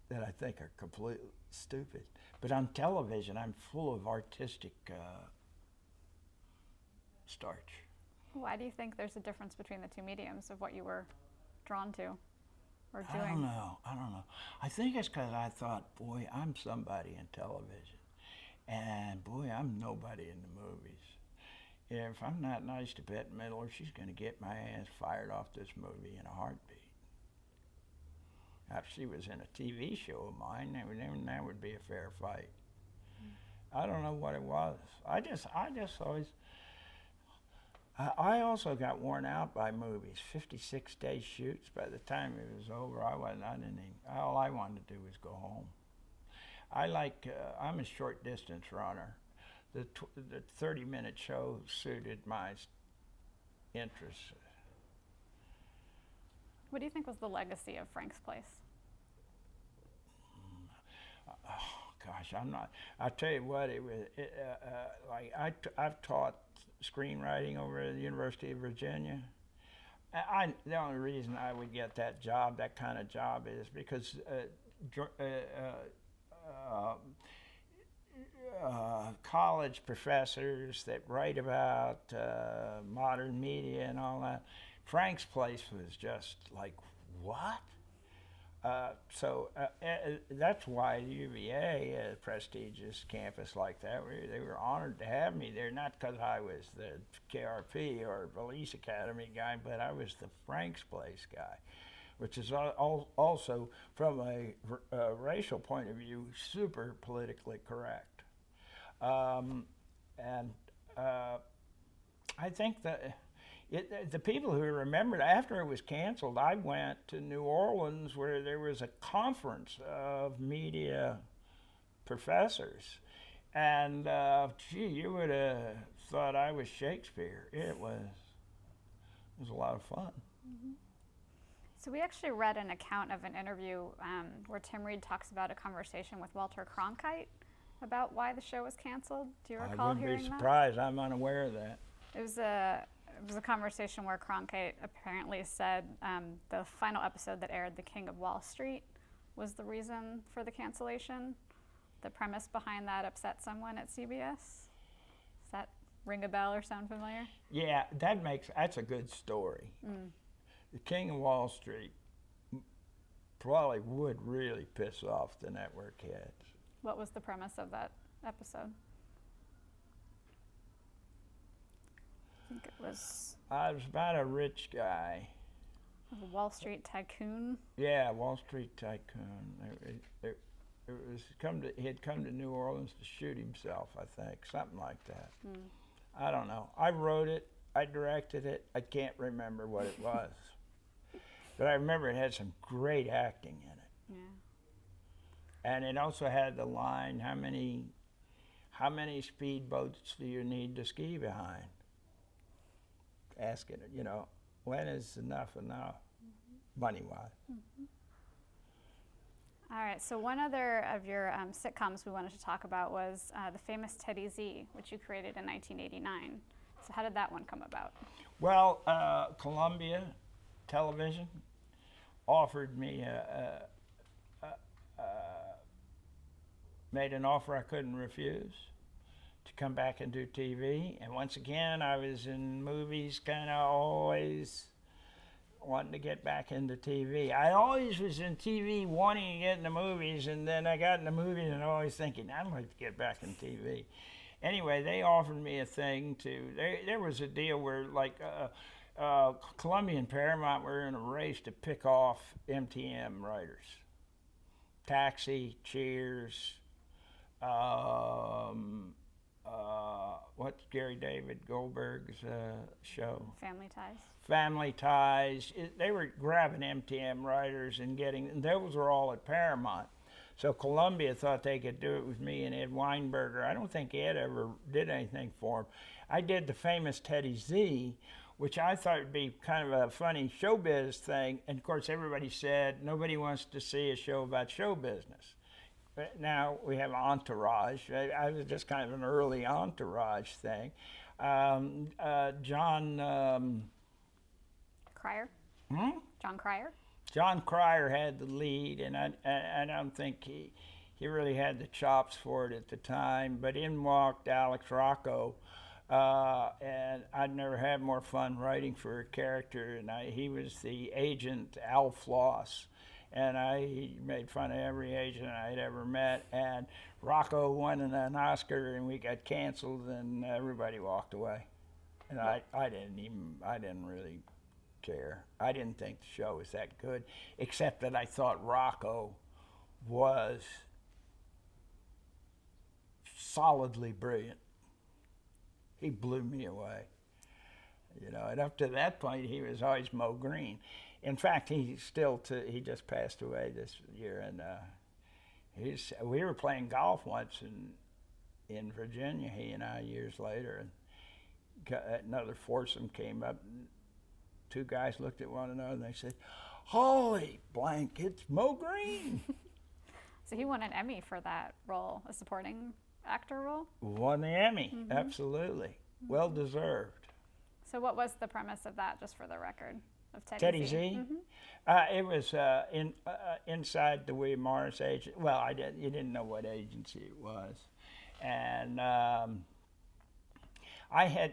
that I think are completely stupid. But on television, I'm full of artistic starch. Why do you think there's a difference between the two mediums of what you were drawn to or doing? I don't know. I think it's because I thought, boy, I'm somebody in television. And boy, I'm nobody in the movies. If I'm not nice to Bette Midler, she's going to get my ass fired off this movie in a heartbeat. If she was in a TV show of mine, that would be a fair fight. I don't know what it was. I just always. I also got worn out by movies. 56-day shoots. By the time it was over, all I wanted to do was go home. I'm a short distance runner. The 30-minute show suited my interests. What do you think was the legacy of Frank's Place? Oh gosh, I'll tell you what, I've taught screenwriting over at the University of Virginia. The only reason I would get that kind of job, is because college professors that write about modern media and all that, Frank's Place was just like, what? That's why UVA, a prestigious campus like that, they were honored to have me there, not because I was the KRP or Police Academy guy, but I was the Frank's Place guy, which is also, from a racial point of view, super politically correct. I think that the people who remembered, after it was canceled, I went to New Orleans where there was a conference of media professors. And gee, you would have thought I was Shakespeare. It was a lot of fun. Mm-hmm. So we actually read an account of an interview where Tim Reed talks about a conversation with Walter Cronkite about why the show was canceled. Do you recall hearing that? I wouldn't be surprised. I'm unaware of that. It was a conversation where Cronkite apparently said the final episode that aired, The King of Wall Street, was the reason for the cancellation. The premise behind that upset someone at CBS. Does that ring a bell or sound familiar? Yeah, that's a good story. Mm. The King of Wall Street probably would really piss off the network heads. What was the premise of that episode? I think it was about a rich guy. A Wall Street tycoon? Yeah, Wall Street tycoon. He had come to New Orleans to shoot himself, I think, something like that. Mm. I don't know. I wrote it. I directed it. I can't remember what it was. But I remember it had some great acting in it. Yeah. And it also had the line, how many speedboats do you need to ski behind? Asking it, when is enough, mm-hmm. money-wise. Mm-hmm. All right, so one other of your sitcoms we wanted to talk about was the famous Teddy Z, which you created in 1989. So how did that one come about? Well, Columbia Television offered me made an offer I couldn't refuse to come back and do TV. And once again, I was in movies kind of always wanting to get back into TV. I always was in TV wanting to get into movies, and then I got into movies and always thinking, I'd like to get back in TV. Anyway, they offered me a thing to, there was a deal where like Columbia and Paramount were in a race to pick off MTM writers. Taxi, Cheers, what's Gary David Goldberg's show? Family Ties. Family Ties. They were grabbing MTM writers and and those were all at Paramount. So Columbia thought they could do it with me and Ed Weinberger. I don't think Ed ever did anything for him. I did the famous Teddy Z, which I thought would be kind of a funny showbiz thing. And of course, everybody said nobody wants to see a show about show business. But now we have Entourage. I was just kind of an early Entourage thing. John Cryer? John Cryer? John Cryer had the lead, and I don't think he really had the chops for it at the time. But in walked Alex Rocco, and I'd never had more fun writing for a character. And he was the agent Al Floss, and he made fun of every agent I'd ever met. And Rocco won an Oscar, and we got canceled, and everybody walked away. And I didn't really care. I didn't think the show was that good, except that I thought Rocco was solidly brilliant. He blew me away. You know, and up to that point, he was always Mo Green. In fact, he just passed away this year, and we were playing golf once in Virginia, he and I, years later, and another foursome came up. Two guys looked at one another and they said, "Holy blank, it's Mo Green." So he won an Emmy for that role, a supporting actor role? Won the Emmy, absolutely. Well deserved. So what was the premise of that, just for the record, of Teddy Z? It was inside the William Morris agency. Well, you didn't know what agency it was. And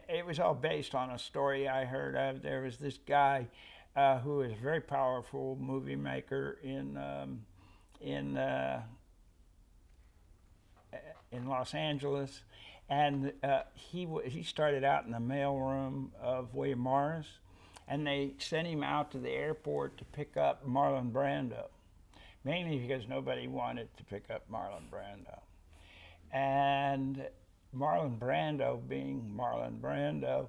it was all based on a story I heard of. There was this guy who was a very powerful movie maker in Los Angeles, and he started out in the mailroom of William Morris, and they sent him out to the airport to pick up Marlon Brando, mainly because nobody wanted to pick up Marlon Brando. And Marlon Brando, being Marlon Brando,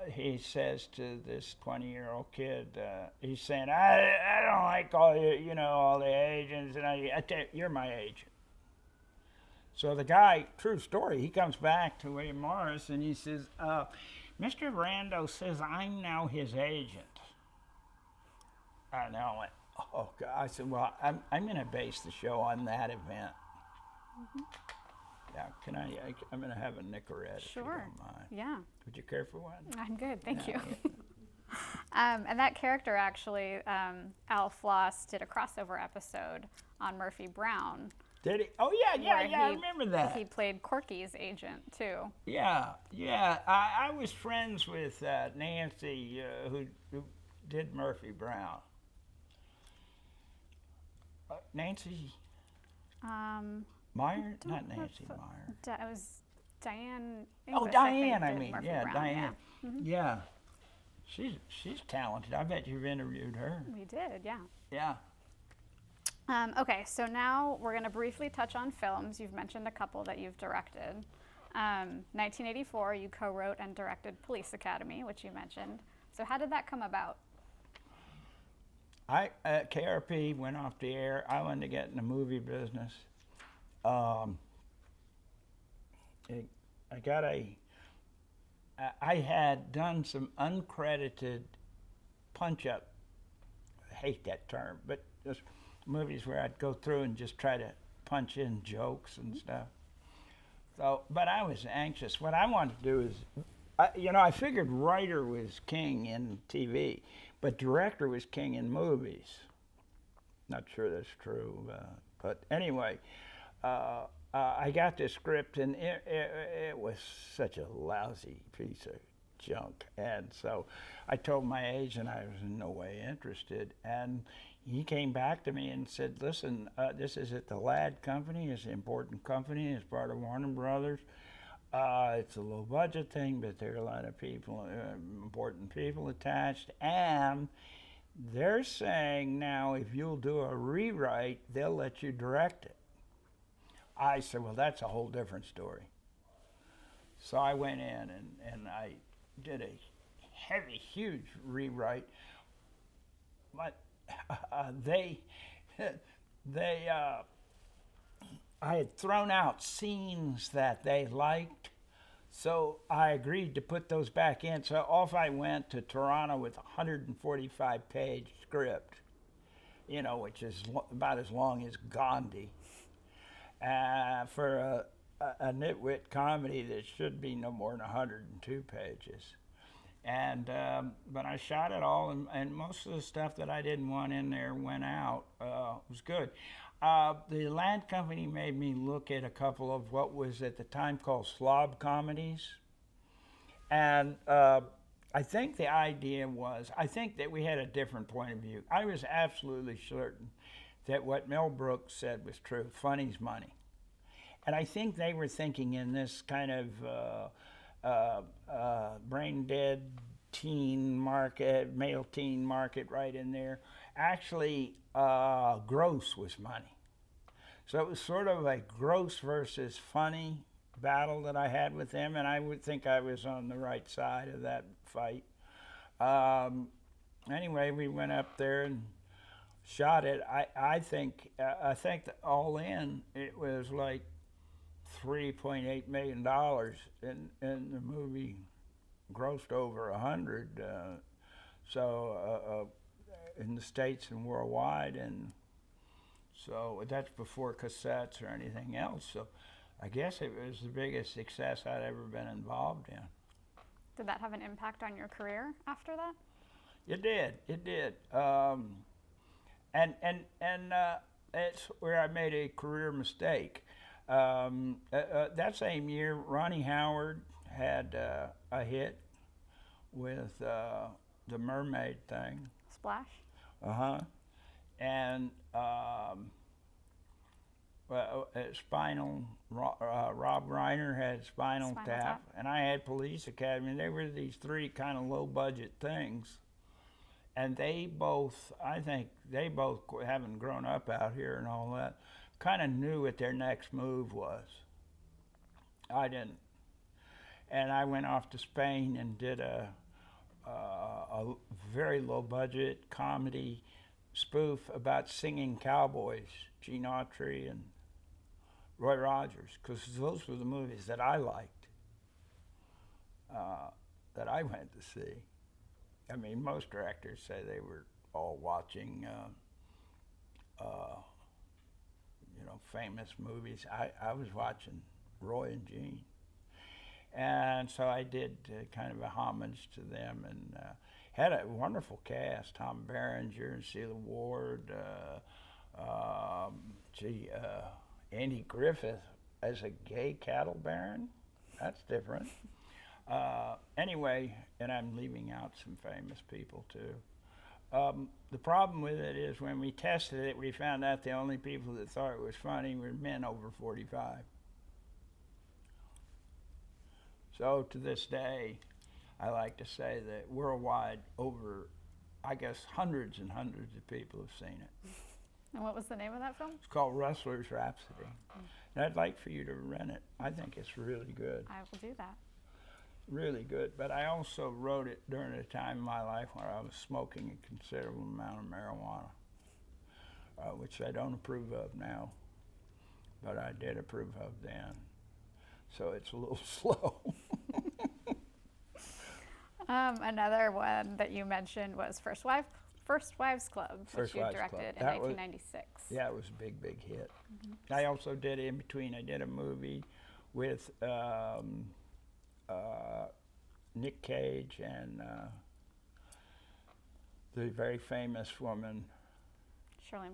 he says to this 20-year-old kid, he's saying, I don't like all the agents, and I tell you, you're my agent. So the guy, true story, he comes back to William Morris and he says, Mr. Brando says I'm now his agent. I now went, oh God. I said, well, I'm going to base the show on that event. Now, I'm going to have a Nicorette, if you Sure. don't mind. Yeah. Would you care for one? I'm good, thank you. Yeah. And that character, actually, Al Floss did a crossover episode on Murphy Brown. Did he? Oh, yeah, I remember that. He played Corky's agent, too. Yeah. I was friends with Nancy, who did Murphy Brown. Nancy Meyer? Not Nancy Meyer. It was Diane Oh, English, Diane, I think, did Murphy Brown, Diane. Yeah. Yeah. She's talented. I bet you've interviewed her. We did, yeah. Yeah. Okay, so now we're going to briefly touch on films. You've mentioned a couple that you've directed. 1984, you co-wrote and directed Police Academy, which you mentioned. So how did that come about? KRP went off the air. I wanted to get in the movie business. I had done some uncredited punch-up. I hate that term, but just movies where I'd go through and just try to punch in jokes and stuff. So, but I was anxious. What I wanted to do is, I figured writer was king in TV, but director was king in movies. Not sure that's true, but anyway, I got this script, and it was such a lousy piece of junk. And so I told my agent I was in no way interested. And he came back to me and said, listen, this is at the Ladd Company. It's an important company. It's part of Warner Brothers. It's a low budget thing, but there are a lot of people, important people attached. And they're saying now if you'll do a rewrite, they'll let you direct it. I said, well, that's a whole different story. So I went in and I did a heavy, huge rewrite. But I had thrown out scenes that they liked, so I agreed to put those back in. So off I went to Toronto with a 145-page script, you know, which is about as long as Gandhi, for a nitwit comedy that should be no more than 102 pages. And but I shot it all, and most of the stuff that I didn't want in there went out. It was good. The Ladd Company made me look at a couple of what was at the time called slob comedies. And I think the idea was, I think that we had a different point of view. I was absolutely certain that what Mel Brooks said was true, funny's money. And I think they were thinking in this kind of brain-dead teen market, male teen market right in there. Actually, gross was money. So it was sort of a gross versus funny battle that I had with them, and I would think I was on the right side of that fight. Anyway, we went up there and shot it. I think that all in, it was like $3.8 million, and the movie grossed over 100. In the States and worldwide, and so that's before cassettes or anything else. So I guess it was the biggest success I'd ever been involved in. Did that have an impact on your career after that? It did. It did. And it's where I made a career mistake. That same year, Ronnie Howard had a hit with the mermaid thing. Splash? And Rob Reiner had Spinal Tap, and I had Police Academy. They were these three kind of low budget things. And they both, I think they both, having grown up out here and all that, kind of knew what their next move was. I didn't. And I went off to Spain and did a very low budget comedy spoof about singing cowboys, Gene Autry and Roy Rogers, because those were the movies that I liked, that I went to see. I mean, most directors say they were all watching, famous movies. I was watching Roy and Gene. And so I did kind of a homage to them, and had a wonderful cast: Tom Berenger and Sheila Ward, Andy Griffith as a gay cattle baron. That's different. Anyway, and I'm leaving out some famous people too. The problem with it is when we tested it, we found out the only people that thought it was funny were men over 45. So to this day, I like to say that worldwide, over, I guess, hundreds and hundreds of people have seen it. And what was the name of that film? It's called Rustler's Rhapsody. And I'd like for you to rent it. I think it's really good. I will do that. Really good. But I also wrote it during a time in my life where I was smoking a considerable amount of marijuana, which I don't approve of now, but I did approve of then. So it's a little slow. Another one that you mentioned was First Wives Club, which you directed in 1996. Yeah, it was a big, big hit. Mm-hmm. I also did in between. I did a movie with Nick Cage and the very famous woman Shirley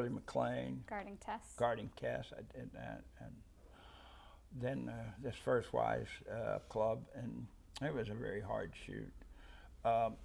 MacLaine. Guarding Tess. I did that, and then this First Wives Club, and It was a very hard shoot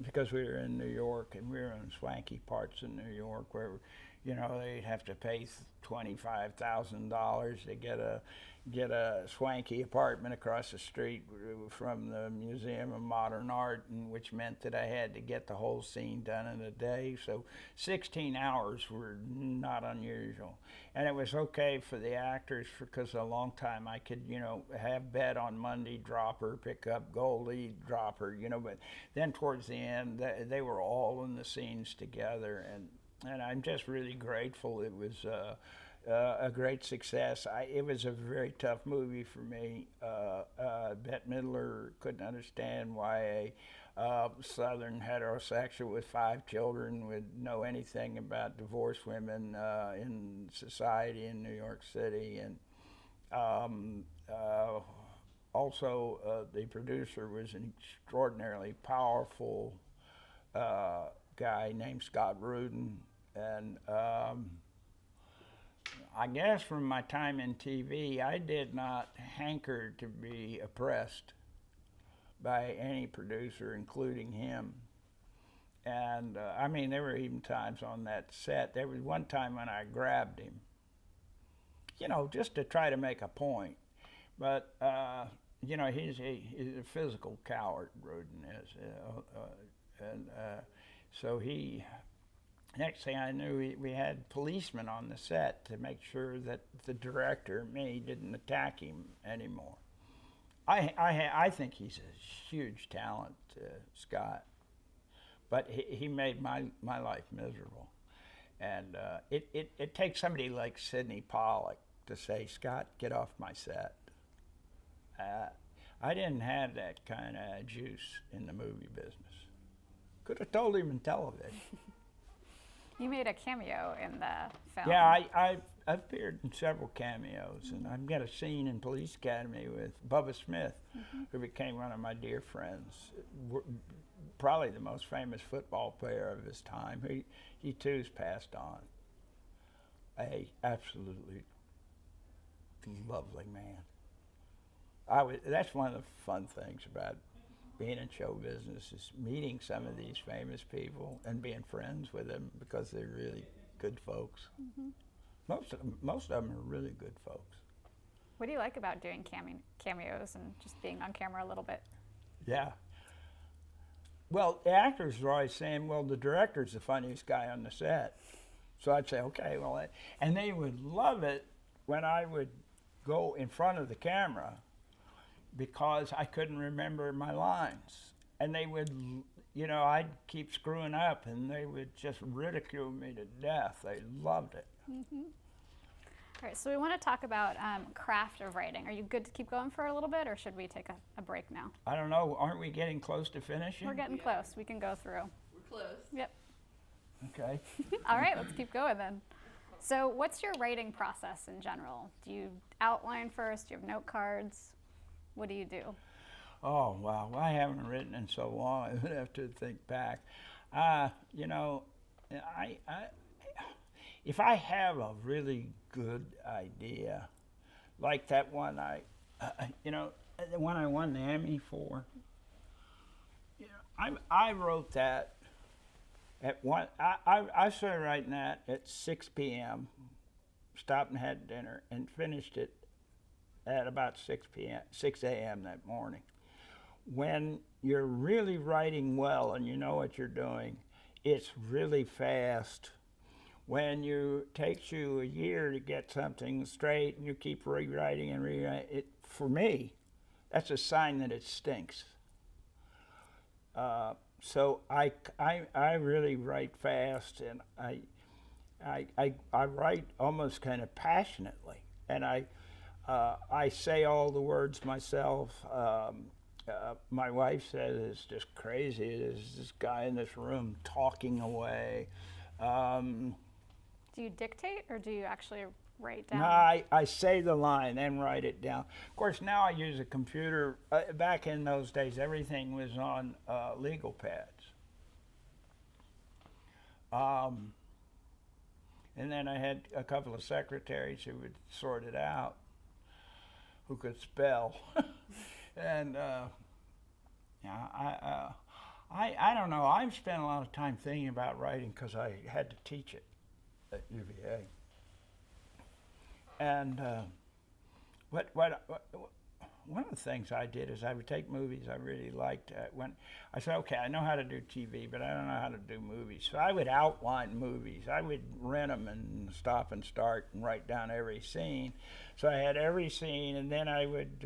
because we were in New York and we were in swanky parts of New York where, you know, they'd have to pay $25,000 to get a swanky apartment across the street from the Museum of Modern Art, and which meant that I had to get the whole scene done in a day. So 16 hours were not unusual. And it was okay for the actors because a long time I could, you know, have bed on Monday, drop her, pick up Goldie, drop her, you know, but then towards the end, they were all in the scenes together, and I'm just really grateful. It was a great success. It was a very tough movie for me. Bette Midler couldn't understand why a Southern heterosexual with 5 children would know anything about divorced women in society in New York City. And also, the producer was an extraordinarily powerful guy named Scott Rudin. And I guess from my time in TV, I did not hanker to be oppressed by any producer, including him. And I mean, there were even times on that set. There was one time when I grabbed him, you know, just to try to make a point. But, you know, he's a physical coward, Rudin is. So he... Next thing I knew, we had policemen on the set to make sure that the director, me, didn't attack him anymore. I think he's a huge talent, Scott, but he made my life miserable. And it takes somebody like Sidney Pollack to say, Scott, get off my set. I didn't have that kind of juice in the movie business. Could have told him in television. You made a cameo in the film. Yeah, I appeared in several cameos, and I've got a scene in Police Academy with Bubba Smith, who became one of my dear friends. Probably the most famous football player of his time. He too's passed on. A absolutely lovely man. That's one of the fun things about being in show business, is meeting some of these famous people and being friends with them because they're really good folks. Most of them are really good folks. What do you like about doing cameos and just being on camera a little bit? Yeah. Well, the actors were always saying, well, the director's the funniest guy on the set. So I'd say, okay, well, and they would love it when I would go in front of the camera because I couldn't remember my lines. And they would, you know, I'd keep screwing up and they would just ridicule me to death. They loved it. All right, so we want to talk about craft of writing. Are you good to keep going for a little bit, or should we take a break now? I don't know, aren't we getting close to finishing? We're getting close. We can go through. We're close. Yep. Okay. All right, let's keep going then. So what's your writing process in general? Do you outline first? Do you have note cards? What do you do? Oh, wow. Well, I haven't written in so long. I would have to think back. You know, if I have a really good idea, like that one you know, the one I won the Emmy for, you know, I wrote that at one, I started writing that at 6 p.m., stopped and had dinner, and finished it at about 6 a.m. that morning. When you're really writing well and you know what you're doing, it's really fast. When it takes you a year to get something straight and you keep rewriting and rewriting, for me, that's a sign that it stinks. So I really write fast, and I write almost kind of passionately, and I say all the words myself. My wife says it's just crazy. There's this guy in this room talking away. Do you dictate, or do you actually write down? No, I say the line and write it down. Of course, now I use a computer. Back in those days, everything was on legal pads. And then I had a couple of secretaries who would sort it out, who could spell. And I don't know. I've spent a lot of time thinking about writing because I had to teach it at UVA. And one of the things I did is I would take movies I really liked. When I said, okay, I know how to do TV, but I don't know how to do movies. So I would outline movies. I would rent them and stop and start and write down every scene. So I had every scene, and then I would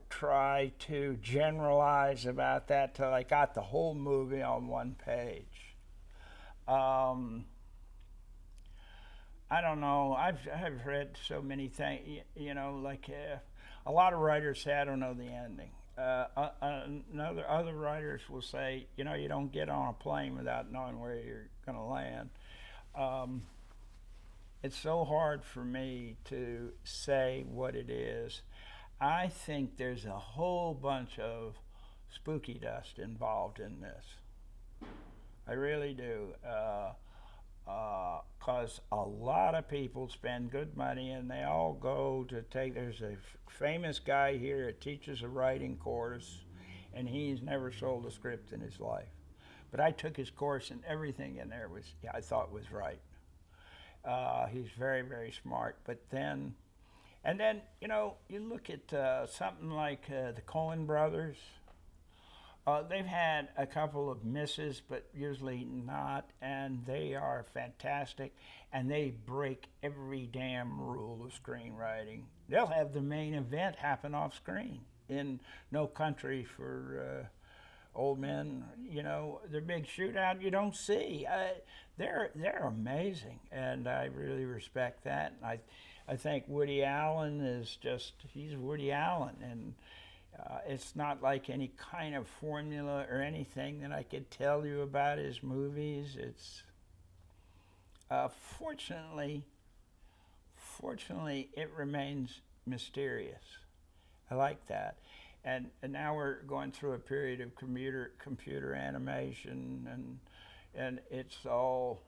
try to generalize about that till I got the whole movie on one page. I don't know. I've read so many things. You know, like a lot of writers say I don't know the ending. Other writers will say, you know, you don't get on a plane without knowing where you're going to land. It's so hard for me to say what it is. I think there's a whole bunch of spooky dust involved in this. I really do. Because a lot of people spend good money and they all go to take, there's a famous guy here that teaches a writing course and he's never sold a script in his life. But I took his course and everything in there was, I thought was right. He's very, very smart. But then, and then, you know, you look at something like the Coen brothers. They've had a couple of misses, but usually not, and they are fantastic, and they break every damn rule of screenwriting. They'll have the main event happen off screen in No Country for Old Men. You know, their big shootout you don't see. They're amazing, and I really respect that. I think Woody Allen is just, he's Woody Allen, and it's not like any kind of formula or anything that I could tell you about his movies. It's fortunately, it remains mysterious. I like that, and now we're going through a period of computer animation, and it's all.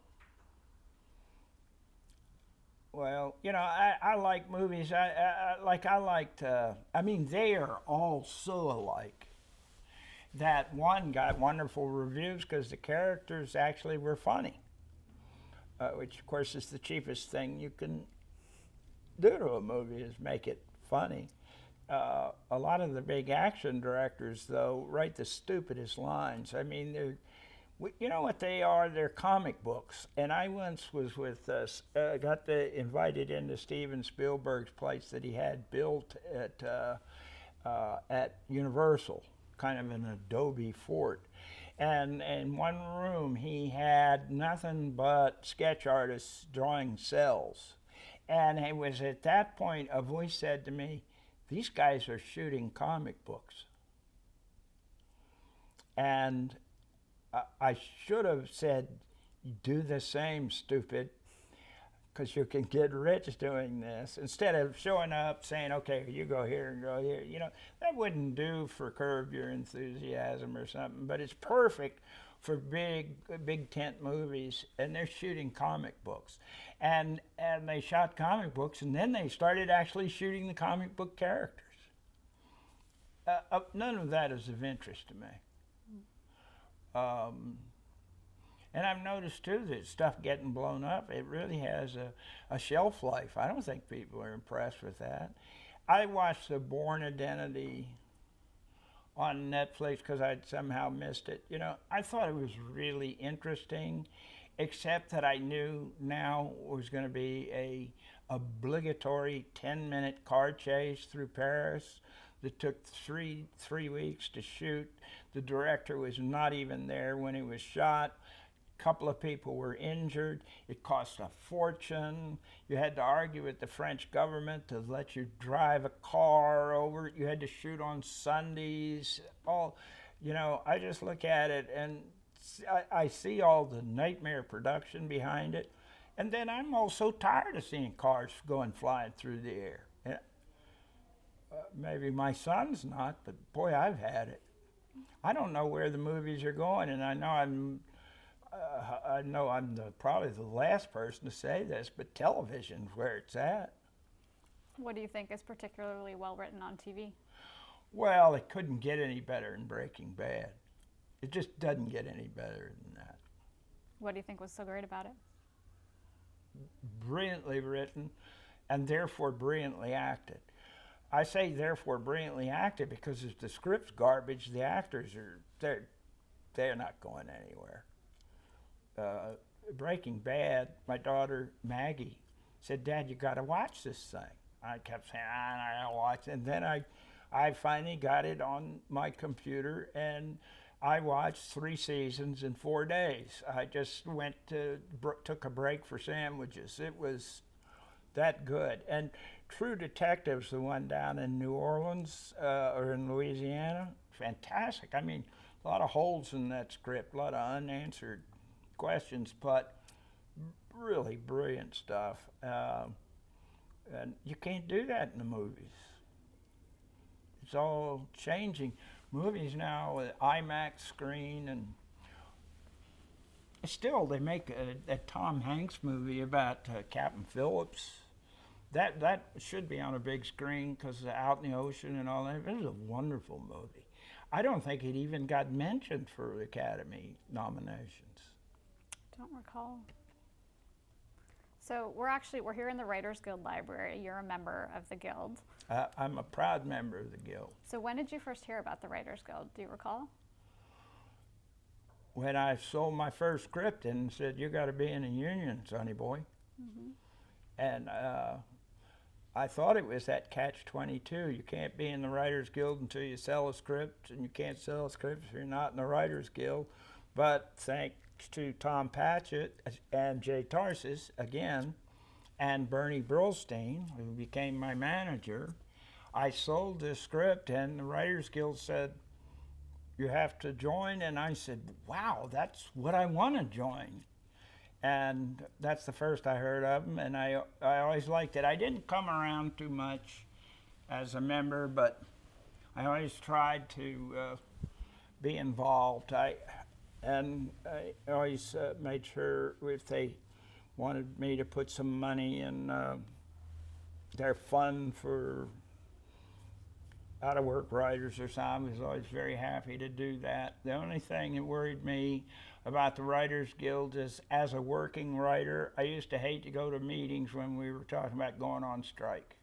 Well, you know, I like movies. I liked. I mean, they are all so alike. That one got wonderful reviews because the characters actually were funny, which of course is the cheapest thing you can do to a movie is make it funny. A lot of the big action directors, though, write the stupidest lines. I mean, they're. You know what they are? They're comic books. And I once was with, got invited into Steven Spielberg's place that he had built at Universal, kind of an adobe fort. And in one room, he had nothing but sketch artists drawing cells. And it was at that point a voice said to me, "These guys are shooting comic books." And I should have said, "Do the same, stupid, because you can get rich doing this," instead of showing up saying, "Okay, you go here and go here." You know, that wouldn't do for Curb Your Enthusiasm or something, but it's perfect for big tent movies, and they're shooting comic books. And they shot comic books, and then they started actually shooting the comic book characters. None of that is of interest to me. And I've noticed too that stuff getting blown up, it really has a shelf life. I don't think people are impressed with that. I watched The Bourne Identity on Netflix because I'd somehow missed it. You know, I thought it was really interesting, except that I knew now was going to be a obligatory 10-minute car chase through Paris that took three weeks to shoot. The director was not even there when it was shot. A couple of people were injured. It cost a fortune. You had to argue with the French government to let you drive a car over. You had to shoot on Sundays. All, you know, I just look at it and I see all the nightmare production behind it. And then I'm also tired of seeing cars going flying through the air. Maybe my son's not, but boy, I've had it. I don't know where the movies are going, and I know I'm probably the last person to say this, but television's where it's at. What do you think is particularly well written on TV? Well, it couldn't get any better than Breaking Bad. It just doesn't get any better than that. What do you think was so great about it? Brilliantly written, and therefore brilliantly acted. I say therefore brilliantly acted because if the script's garbage, the actors they're not going anywhere. Breaking Bad, my daughter Maggie said, "Dad, you got to watch this thing." I kept saying, "I gotta watch it," and then I finally got it on my computer and I watched 3 seasons in 4 days. I just took a break for sandwiches. It was that good. And True Detective's the one down in New Orleans or in Louisiana. Fantastic. I mean, a lot of holes in that script, a lot of unanswered questions, but really brilliant stuff. And you can't do that in the movies. It's all changing. Movies now with IMAX screen, and still they make a Tom Hanks movie about Captain Phillips. That should be on a big screen because out in the ocean and all that. It was a wonderful movie. I don't think it even got mentioned for Academy nominations. Don't recall. So we're here in the Writers Guild Library. You're a member of the Guild. I'm a proud member of the Guild. So when did you first hear about the Writers Guild? Do you recall? When I sold my first script and said, "You got to be in a union, sonny boy." Mm-hmm. And I thought it was that catch-22. You can't be in the Writers Guild until you sell a script, and you can't sell a script if you're not in the Writers Guild. But thanks to Tom Patchett and Jay Tarsis, again, and Bernie Brillstein, who became my manager, I sold this script, and the Writers Guild said, "You have to join." And I said, "Wow, that's what I want to join." And that's the first I heard of them, and I always liked it. I didn't come around too much as a member, but I always tried to be involved. I always made sure if they wanted me to put some money in their fund for out-of-work writers or something, I was always very happy to do that. The only thing that worried me about the Writers Guild is, as a working writer, I used to hate to go to meetings when we were talking about going on strike.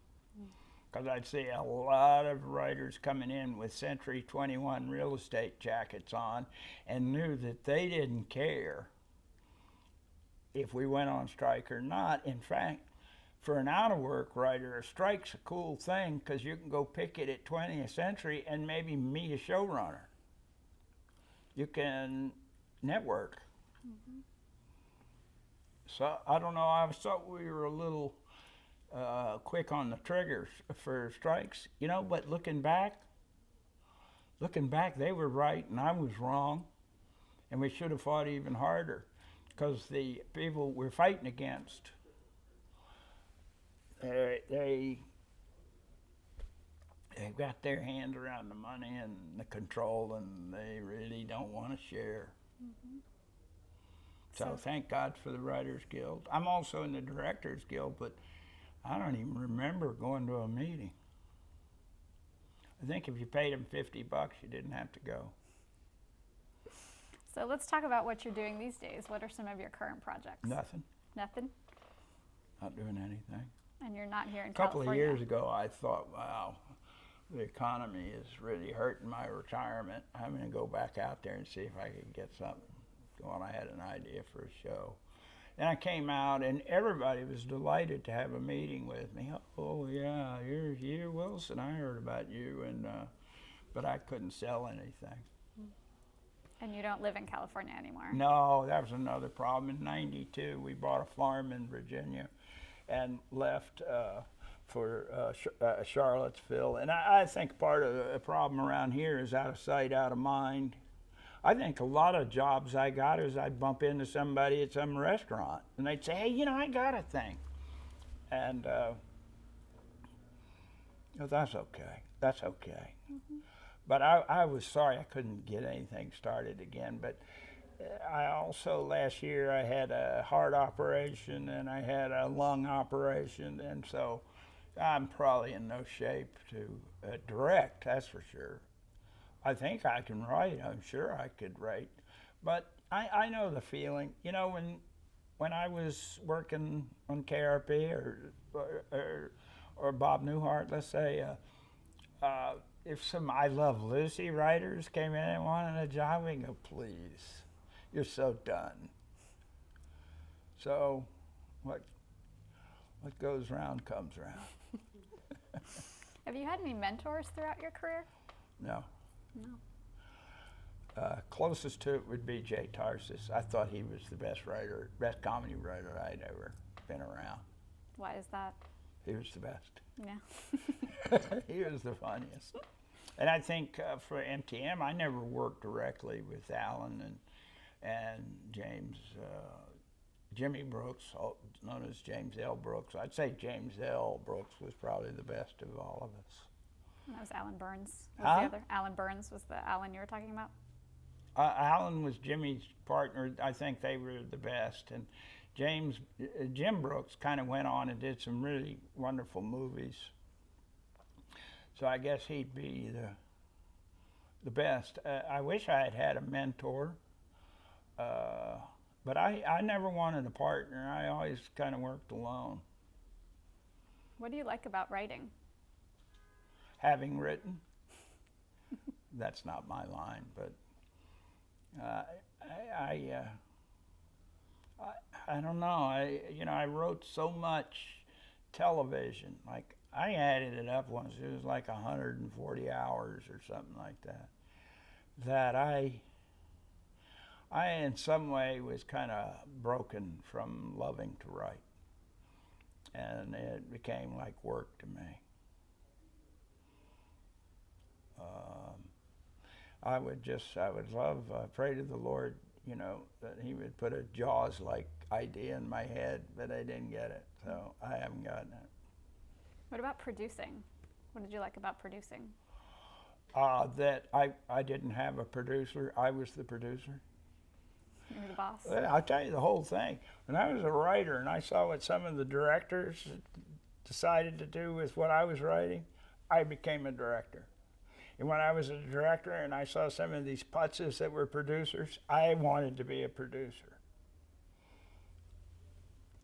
Because I'd see a lot of writers coming in with Century 21 real estate jackets on and knew that they didn't care if we went on strike or not. In fact, for an out-of-work writer, a strike's a cool thing because you can go picket at 20th Century and maybe meet a showrunner. You can network. Mm-hmm. So I don't know, I thought we were a little quick on the triggers for strikes, you know, but looking back, they were right and I was wrong, and we should have fought even harder because the people we're fighting against, they've got their hands around the money and the control, and they really don't want to share. Mm-hmm. So thank God for the Writers Guild. I'm also in the Directors Guild, but I don't even remember going to a meeting. I think if you paid them $50, you didn't have to go. So let's talk about what you're doing these days. What are some of your current projects? Nothing. Nothing? Not doing anything. And you're not here in California. A couple California. of years ago, I thought, wow, the economy is really hurting my retirement. I'm going to go back out there and see if I could get something going. I had an idea for a show. And I came out, and everybody was delighted to have a meeting with me. "Oh, yeah, you're Hugh Wilson. I heard about you." And but I couldn't sell anything. And you don't live in California anymore? No, that was another problem. In '92, we bought a farm in Virginia and left for Charlottesville. And I think part of the problem around here is out of sight, out of mind. I think a lot of jobs I got is I'd bump into somebody at some restaurant and they'd say, "Hey, you know, I got a thing." And that's okay. That's okay. Mm-hmm. But I was sorry I couldn't get anything started again. But I also, last year, I had a heart operation and I had a lung operation. And so I'm probably in no shape to direct, that's for sure. I think I can write. I'm sure I could write. But I know the feeling. You know, when I was working on KRP or Bob Newhart, let's say, if some I Love Lucy writers came in and wanted a job, we go, please, you're so done. So what goes round comes round. Have you had any mentors throughout your career? No. No. Closest to it would be Jay Tarsis. I thought he was the best writer, best comedy writer I'd ever been around. Why is that? He was the best. Yeah. He was the funniest. And I think for MTM, I never worked directly with Alan and James, Jimmy Brooks, known as James L. Brooks. I'd say James L. Brooks was probably the best of all of us. And that was Alan Burns. Was Huh? the other Alan Burns was the Alan you were talking about? Alan was Jimmy's partner. I think they were the best. And Jim Brooks kind of went on and did some really wonderful movies. So I guess he'd be the best. I wish I had had a mentor, but I never wanted a partner. I always kind of worked alone. What do you like about writing? Having written, that's not my line, but I don't know. I wrote so much television. Like I added it up once. It was like 140 hours or something like that. That I in some way was kind of broken from loving to write, and it became like work to me. I would love, pray to the Lord, that he would put a Jaws-like idea in my head, but I didn't get it, so I haven't gotten it. What about producing? What did you like about producing? That I didn't have a producer. I was the producer. You were the boss? I'll tell you the whole thing. When I was a writer and I saw what some of the directors decided to do with what I was writing, I became a director. And when I was a director and I saw some of these putzes that were producers, I wanted to be a producer.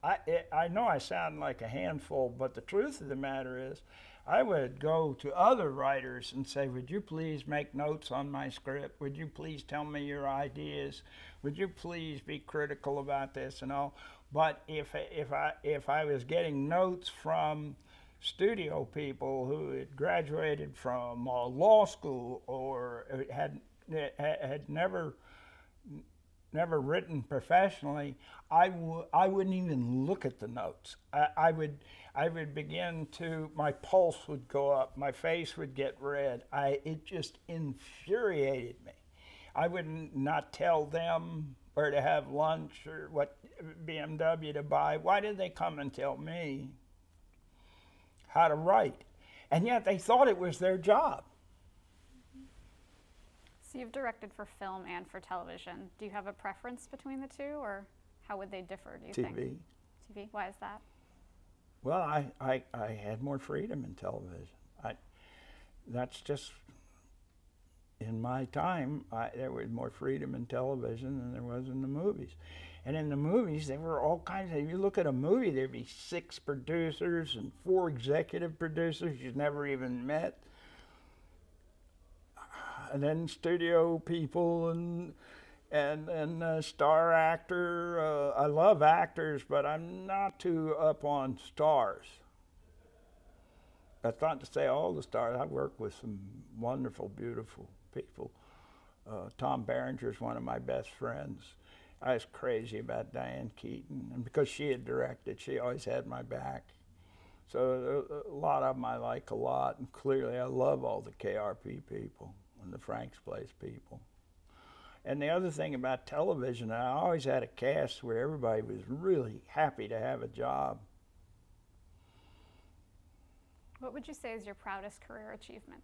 I know I sound like a handful, but the truth of the matter is, I would go to other writers and say, would you please make notes on my script? Would you please tell me your ideas? Would you please be critical about this and all? But if I was getting notes from studio people who had graduated from law school or had never written professionally, I wouldn't even look at the notes. I would begin to, my pulse would go up, my face would get red. It just infuriated me. I would not tell them where to have lunch or what BMW to buy. Why did they come and tell me how to write? And yet they thought it was their job. So you've directed for film and for television. Do you have a preference between the two, or how would they differ, do you think? TV. Why is that? Well, I had more freedom in television. That's just, in my time, there was more freedom in television than there was in the movies. And in the movies, there were all kinds of, if you look at a movie, there'd be 6 producers and 4 executive producers you've never even met. And then studio people and star actor. I love actors, but I'm not too up on stars. That's not to say all the stars. I work with some wonderful, beautiful people. Tom Berenger's one of my best friends. I was crazy about Diane Keaton, and because she had directed, she always had my back. So a lot of them I like a lot, and clearly I love all the KRP people and the Frank's Place people. And the other thing about television, I always had a cast where everybody was really happy to have a job. What would you say is your proudest career achievement?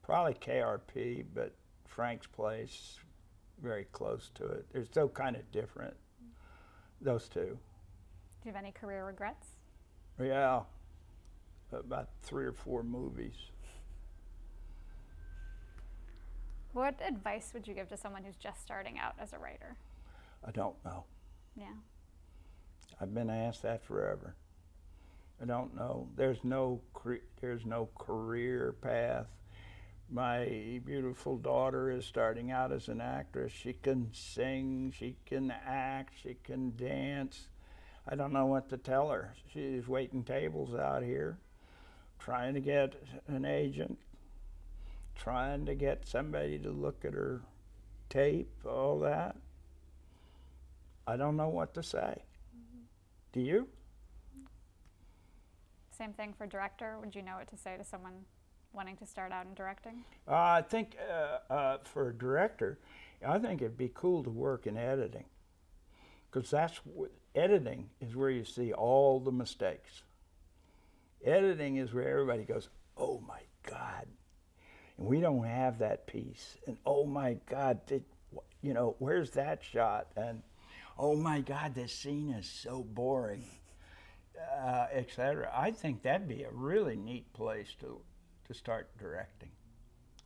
Probably KRP, but Frank's Place, very close to it. They're still kind of different, those two. Do you have any career regrets? Yeah, about 3 or 4 movies. What advice would you give to someone who's just starting out as a writer? I don't know. Yeah. I've been asked that forever. I don't know. There's no career path. My beautiful daughter is starting out as an actress. She can sing, she can act, she can dance. I don't know what to tell her. She's waiting tables out here, trying to get an agent, trying to get somebody to look at her tape, all that. I don't know what to say. Do you? Same thing for director. Would you know what to say to someone wanting to start out in directing? I think for a director, I think it'd be cool to work in editing, because editing is where you see all the mistakes. Editing is where everybody goes, oh my God, and we don't have that piece, and oh my God, where's that shot, and oh my God, this scene is so boring, etc. I think that'd be a really neat place to start directing.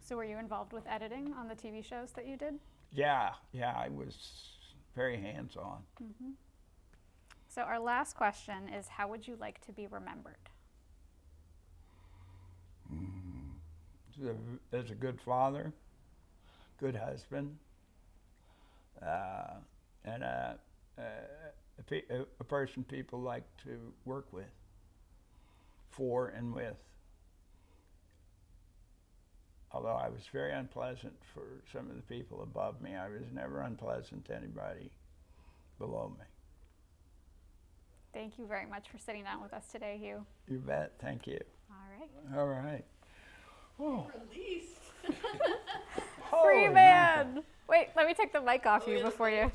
So were you involved with editing on the TV shows that you did? Yeah, I was very hands-on. Mm-hmm. So our last question is, how would you like to be remembered? As a good father, good husband, and a person people like to work with, for and with. Although I was very unpleasant for some of the people above me, I was never unpleasant to anybody below me. Thank you very much for sitting down with us today, Hugh. You bet. Thank you. All right. All right. Oh. Release. Free man! Wait, let me take the mic off you before you.